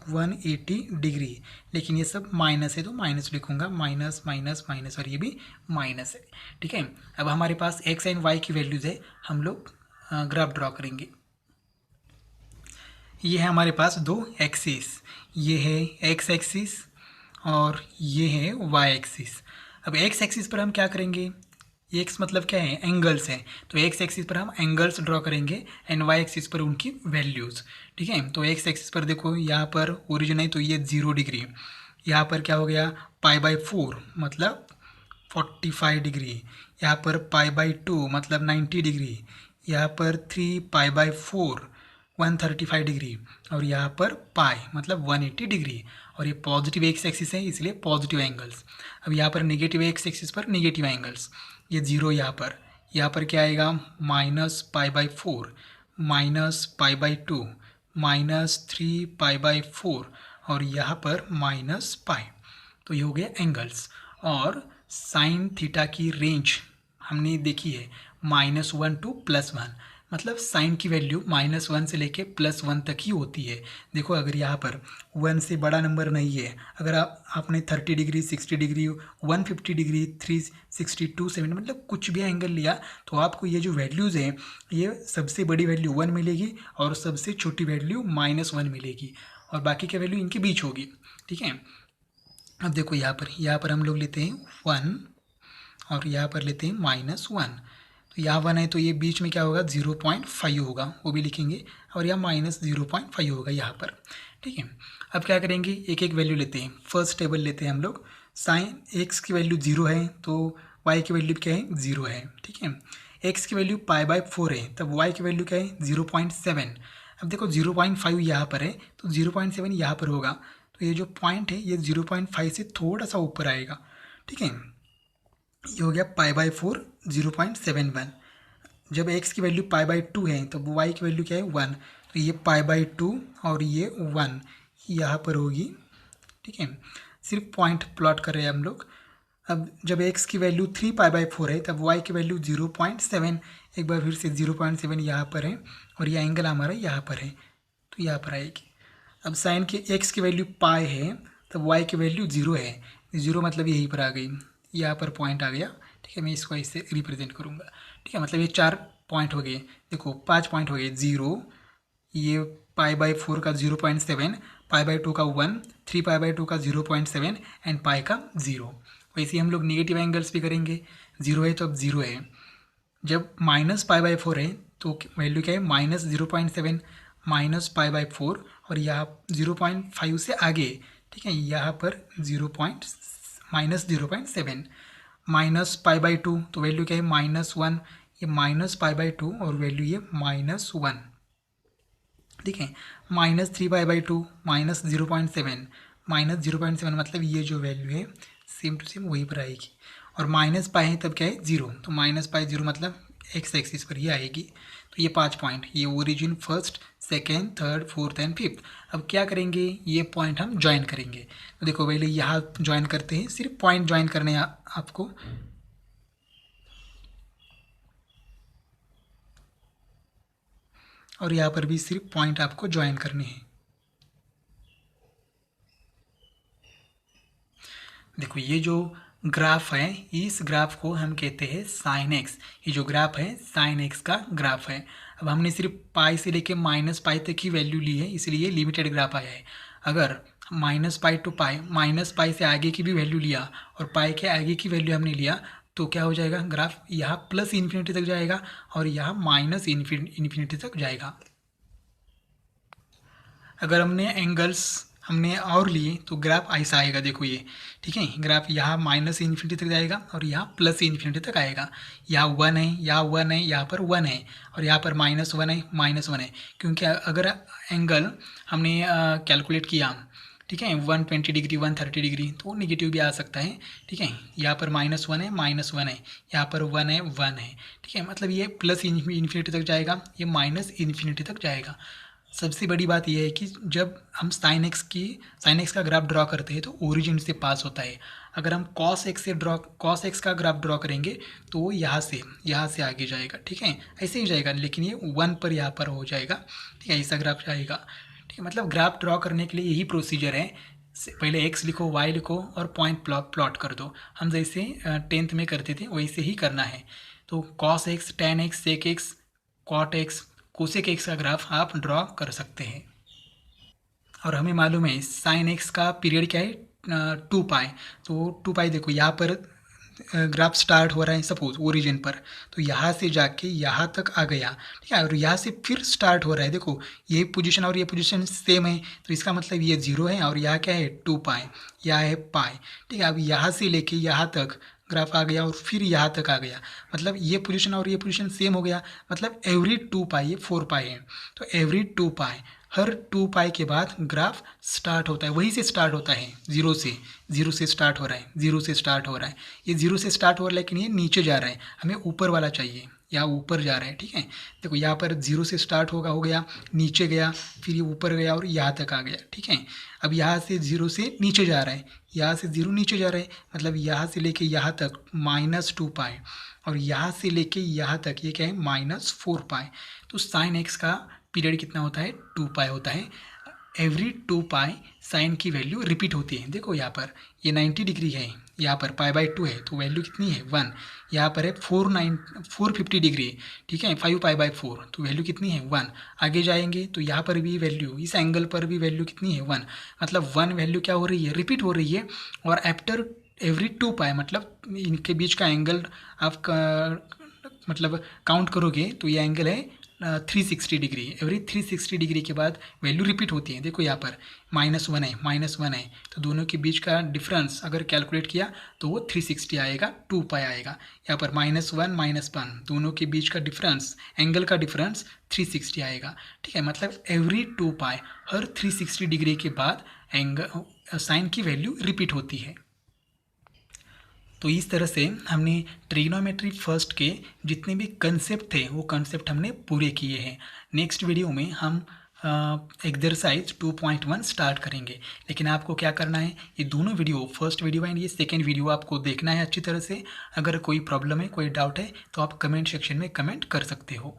180 डिग्री, लेकिन ये सब माइनस है तो माइनस लिखूंगा, माइनस माइनस माइनस, और ये भी माइनस है। ठीक है, अब हमारे पास एक्स एंड वाई की वैल्यूज़ है, हम लोग ग्राफ ड्रॉ करेंगे। ये है हमारे पास दो एक्सिस, ये है एक्स एक्सिस और ये है वाई एक्सिस। अब एक्स एक्सिस पर हम क्या करेंगे, एक्स मतलब क्या है, एंगल्स हैं, तो एक्स एक्सिस पर हम एंगल्स ड्रॉ करेंगे एंड वाई एक्सिस पर उनकी वैल्यूज़। ठीक है, तो एक्स एक्सिस पर देखो यहाँ पर ओरिजिन है तो ये 0 डिग्री, यहाँ पर क्या हो गया π/4 मतलब 45 डिग्री, यहाँ पर π/2 मतलब 90 डिग्री, यहाँ पर 3π/4 135 डिग्री, और यहाँ पर पाई मतलब 180 डिग्री, और ये पॉजिटिव एक्स एक्सिस है इसलिए पॉजिटिव एंगल्स। अब यहाँ पर नेगेटिव एक्स एक्सिस पर नेगेटिव एंगल्स, ये 0 यहाँ पर क्या आएगा -π/4 -π/2 -3π/4 और यहाँ पर -π, तो ये हो गया एंगल्स। और साइन थीटा की रेंज हमने देखी है -1 टू +1, मतलब साइन की वैल्यू -1 से लेके +1 तक ही होती है। देखो अगर यहाँ पर 1 से बड़ा नंबर नहीं है, अगर आपने 30 डिग्री 60 डिग्री 150 डिग्री 360 270 मतलब कुछ भी एंगल लिया, तो आपको ये जो वैल्यूज़ हैं ये सबसे बड़ी वैल्यू 1 मिलेगी और सबसे छोटी वैल्यू -1 मिलेगी, और बाकी की वैल्यू इनके बीच होगी। ठीक है, अब देखो यहाँ पर हम लोग लेते हैं 1 और यहाँ पर लेते हैं -1, तो यहाँ 1 है तो ये बीच में क्या होगा 0.5 होगा, वो भी लिखेंगे, और यहाँ -0.5 होगा यहाँ पर। ठीक है, अब क्या करेंगे, एक एक वैल्यू लेते हैं। फर्स्ट टेबल लेते हैं हम लोग, साइन एक्स की वैल्यू 0 है तो वाई की वैल्यू क्या है 0 है। ठीक है, एक्स की वैल्यू π/4 है तब वाई की वैल्यू क्या है 0.7। अब देखो 0.5 यहाँ पर है तो 0.7 यहाँ पर होगा, तो ये जो पॉइंट है ये 0.5 से थोड़ा सा ऊपर आएगा। ठीक है, ये हो गया π/4 0.71। जब x की वैल्यू π/2 है तब y की वैल्यू क्या है 1, तो ये π/2 और ये 1 यहाँ पर होगी। ठीक है, सिर्फ पॉइंट प्लॉट कर रहे हैं हम लोग। अब जब x की वैल्यू 3π/4 है तब y की वैल्यू 0.7, एक बार फिर से 0.7 यहाँ पर है और यह एंगल हमारा यहाँ पर है तो यहाँ पर आएगी। अब साइन की x की वैल्यू पाई है तब y की वैल्यू 0 है, 0 मतलब यहीं पर आ गई, यहाँ पर पॉइंट आ गया। ठीक है, मैं इसको ऐसे रिप्रेजेंट करूँगा। ठीक है, मतलब ये 4 पॉइंट हो गए, देखो 5 पॉइंट हो गए, 0, ये π/4 का 0.7, π/2 का 1, 3π/2 का 0.7 एंड पाई का 0। वैसे ही हम लोग नेगेटिव एंगल्स भी करेंगे, 0 है तो अब 0 है, जब -π/4 है तो वैल्यू क्या है -0.7 -π/4 और यहाँ 0.5 से आगे। ठीक है, यहाँ पर -0.7 -π/2 तो वैल्यू क्या है -1, ये -π/2 और वैल्यू ये -1। ठीक है, -3π/2 -0.7 -0.7 मतलब ये जो वैल्यू है सेम टू सेम वहीं पर आएगी, और -π है तब क्या है 0, तो -π 0 मतलब एक्स एक्सिस पर ही आएगी। तो ये 5 पॉइंट, ये origin first second third fourth and fifth. अब क्या करेंगे, ये पॉइंट हम ज्वाइन करेंगे। तो देखो पहले यहाँ ज्वाइन करते हैं, सिर्फ पॉइंट ज्वाइन करने हैं आपको। और यहाँ पर भी सिर्फ पॉइंट आपको ज्वाइन करने हैं। देखो ये जो ग्राफ है, इस ग्राफ को हम कहते हैं साइन एक्स। ये जो ग्राफ है साइन एक्स का ग्राफ है। अब हमने सिर्फ पाई से लेके -π तक ही वैल्यू ली है, इसलिए लिमिटेड ग्राफ आया है। अगर -π टू पाई, -π से आगे की भी वैल्यू लिया और पाई के आगे की वैल्यू हमने लिया तो क्या हो जाएगा, ग्राफ यहाँ +∞ तक जाएगा और यहाँ -∞ तक जाएगा। अगर हमने और लिए तो ग्राफ ऐसा आएगा, देखो ये। ठीक है, ग्राफ यहाँ -∞ तक जाएगा और यहाँ +∞ तक आएगा। यहाँ 1 है, यहाँ 1 है, यहाँ पर 1 है, और यहाँ पर -1 है, -1 है, क्योंकि अगर एंगल हमने कैलकुलेट किया, ठीक है, 120 डिग्री 130 डिग्री तो नेगेटिव भी आ सकता है। ठीक है, यहाँ पर -1 है, -1 है, यहाँ पर 1 है, 1 है। ठीक है, मतलब ये +∞ तक जाएगा, ये -∞ तक जाएगा। सबसे बड़ी बात यह है कि जब हम साइन एक्स का ग्राफ ड्रॉ करते हैं तो ओरिजिन से पास होता है। अगर हम कॉस एक्स का ग्राफ ड्रॉ करेंगे तो वो यहाँ से आगे जाएगा। ठीक है, ऐसे ही जाएगा, लेकिन ये 1 पर यहाँ पर हो जाएगा। ठीक है, ऐसा ग्राफ जाएगा। ठीक है, मतलब ग्राफ ड्रॉ करने के लिए यही प्रोसीजर है। पहले एक्स लिखो, वाई लिखो और पॉइंट प्लॉट कर दो। हम जैसे 10th में करते थे वैसे ही करना है। तो cos x, tan x, sec x, cot x, cosec x का ग्राफ आप ड्रॉ कर सकते हैं। और हमें मालूम है साइन एक्स का पीरियड क्या है, 2 पाई। तो 2 पाई देखो यहाँ पर ग्राफ स्टार्ट हो रहा है सपोज ओरिजिन पर, तो यहाँ से जाके यहाँ तक आ गया, ठीक है, और यहाँ से फिर स्टार्ट हो रहा है। देखो ये पोजीशन और ये पोजीशन सेम है, तो इसका मतलब ये 0 है और यहाँ क्या है 2 पाई, यहाँ है पाई, ठीक है। अब यहाँ से लेके यहाँ तक ग्राफ आ गया और फिर यहाँ तक आ गया, मतलब ये पोजीशन और ये पोजीशन सेम हो गया, मतलब एवरी 2 पाई, ये 4 पाई है, तो एवरी 2 पाई, हर 2 पाई के बाद ग्राफ स्टार्ट होता है, वहीं से स्टार्ट होता है, जीरो से स्टार्ट हो रहा है, जीरो से स्टार्ट हो रहा है, ये जीरो से स्टार्ट हो रहा है, लेकिन ये नीचे जा रहा है, हमें ऊपर वाला चाहिए, यहाँ ऊपर जा रहा है, ठीक है। देखो यहाँ पर जीरो से स्टार्ट हो गया, नीचे गया, फिर ये ऊपर गया और यहाँ तक आ गया, ठीक है। अब यहाँ से जीरो से नीचे जा रहा है, यहाँ से जीरो नीचे जा रहा है, मतलब यहाँ से लेके यहाँ तक -2 पाई, और यहाँ से लेके यहाँ तक ये क्या है -4 पाई। तो साइन एक्स का पीरियड कितना होता है 2 पाई होता है। एवरी 2 पाई साइन की वैल्यू रिपीट होती है। देखो यहाँ पर ये 90 डिग्री है, यहाँ पर π/2 है, तो वैल्यू कितनी है 1। यहाँ पर है 450 डिग्री, ठीक है, 5π/4, तो वैल्यू कितनी है 1। आगे जाएंगे तो यहाँ पर भी वैल्यू, इस एंगल पर भी वैल्यू कितनी है 1, मतलब 1 वैल्यू क्या हो रही है, रिपीट हो रही है। और आफ्टर एवरी 2 पाई, मतलब इनके बीच का एंगल आप मतलब काउंट करोगे तो ये एंगल है 360 डिग्री। एवरी 360 डिग्री के बाद वैल्यू रिपीट होती है। देखो यहाँ पर -1 है, तो दोनों के बीच का डिफरेंस अगर कैलकुलेट किया तो वो 360 आएगा, 2 पाई आएगा। यहाँ पर -1 दोनों के बीच का डिफरेंस, एंगल का डिफरेंस 360 आएगा, ठीक है। मतलब एवरी 2 पाई, हर 360 डिग्री के बाद एंगल साइन की वैल्यू रिपीट होती है। तो इस तरह से हमने ट्रिग्नोमेट्री फर्स्ट के जितने भी कंसेप्ट थे वो कंसेप्ट हमने पूरे किए हैं। नेक्स्ट वीडियो में हम एक्सरसाइज 2.1 स्टार्ट करेंगे, लेकिन आपको क्या करना है, ये दोनों वीडियो, फर्स्ट वीडियो एंड ये सेकेंड वीडियो आपको देखना है अच्छी तरह से। अगर कोई प्रॉब्लम है, कोई डाउट है तो आप कमेंट सेक्शन में कमेंट कर सकते हो।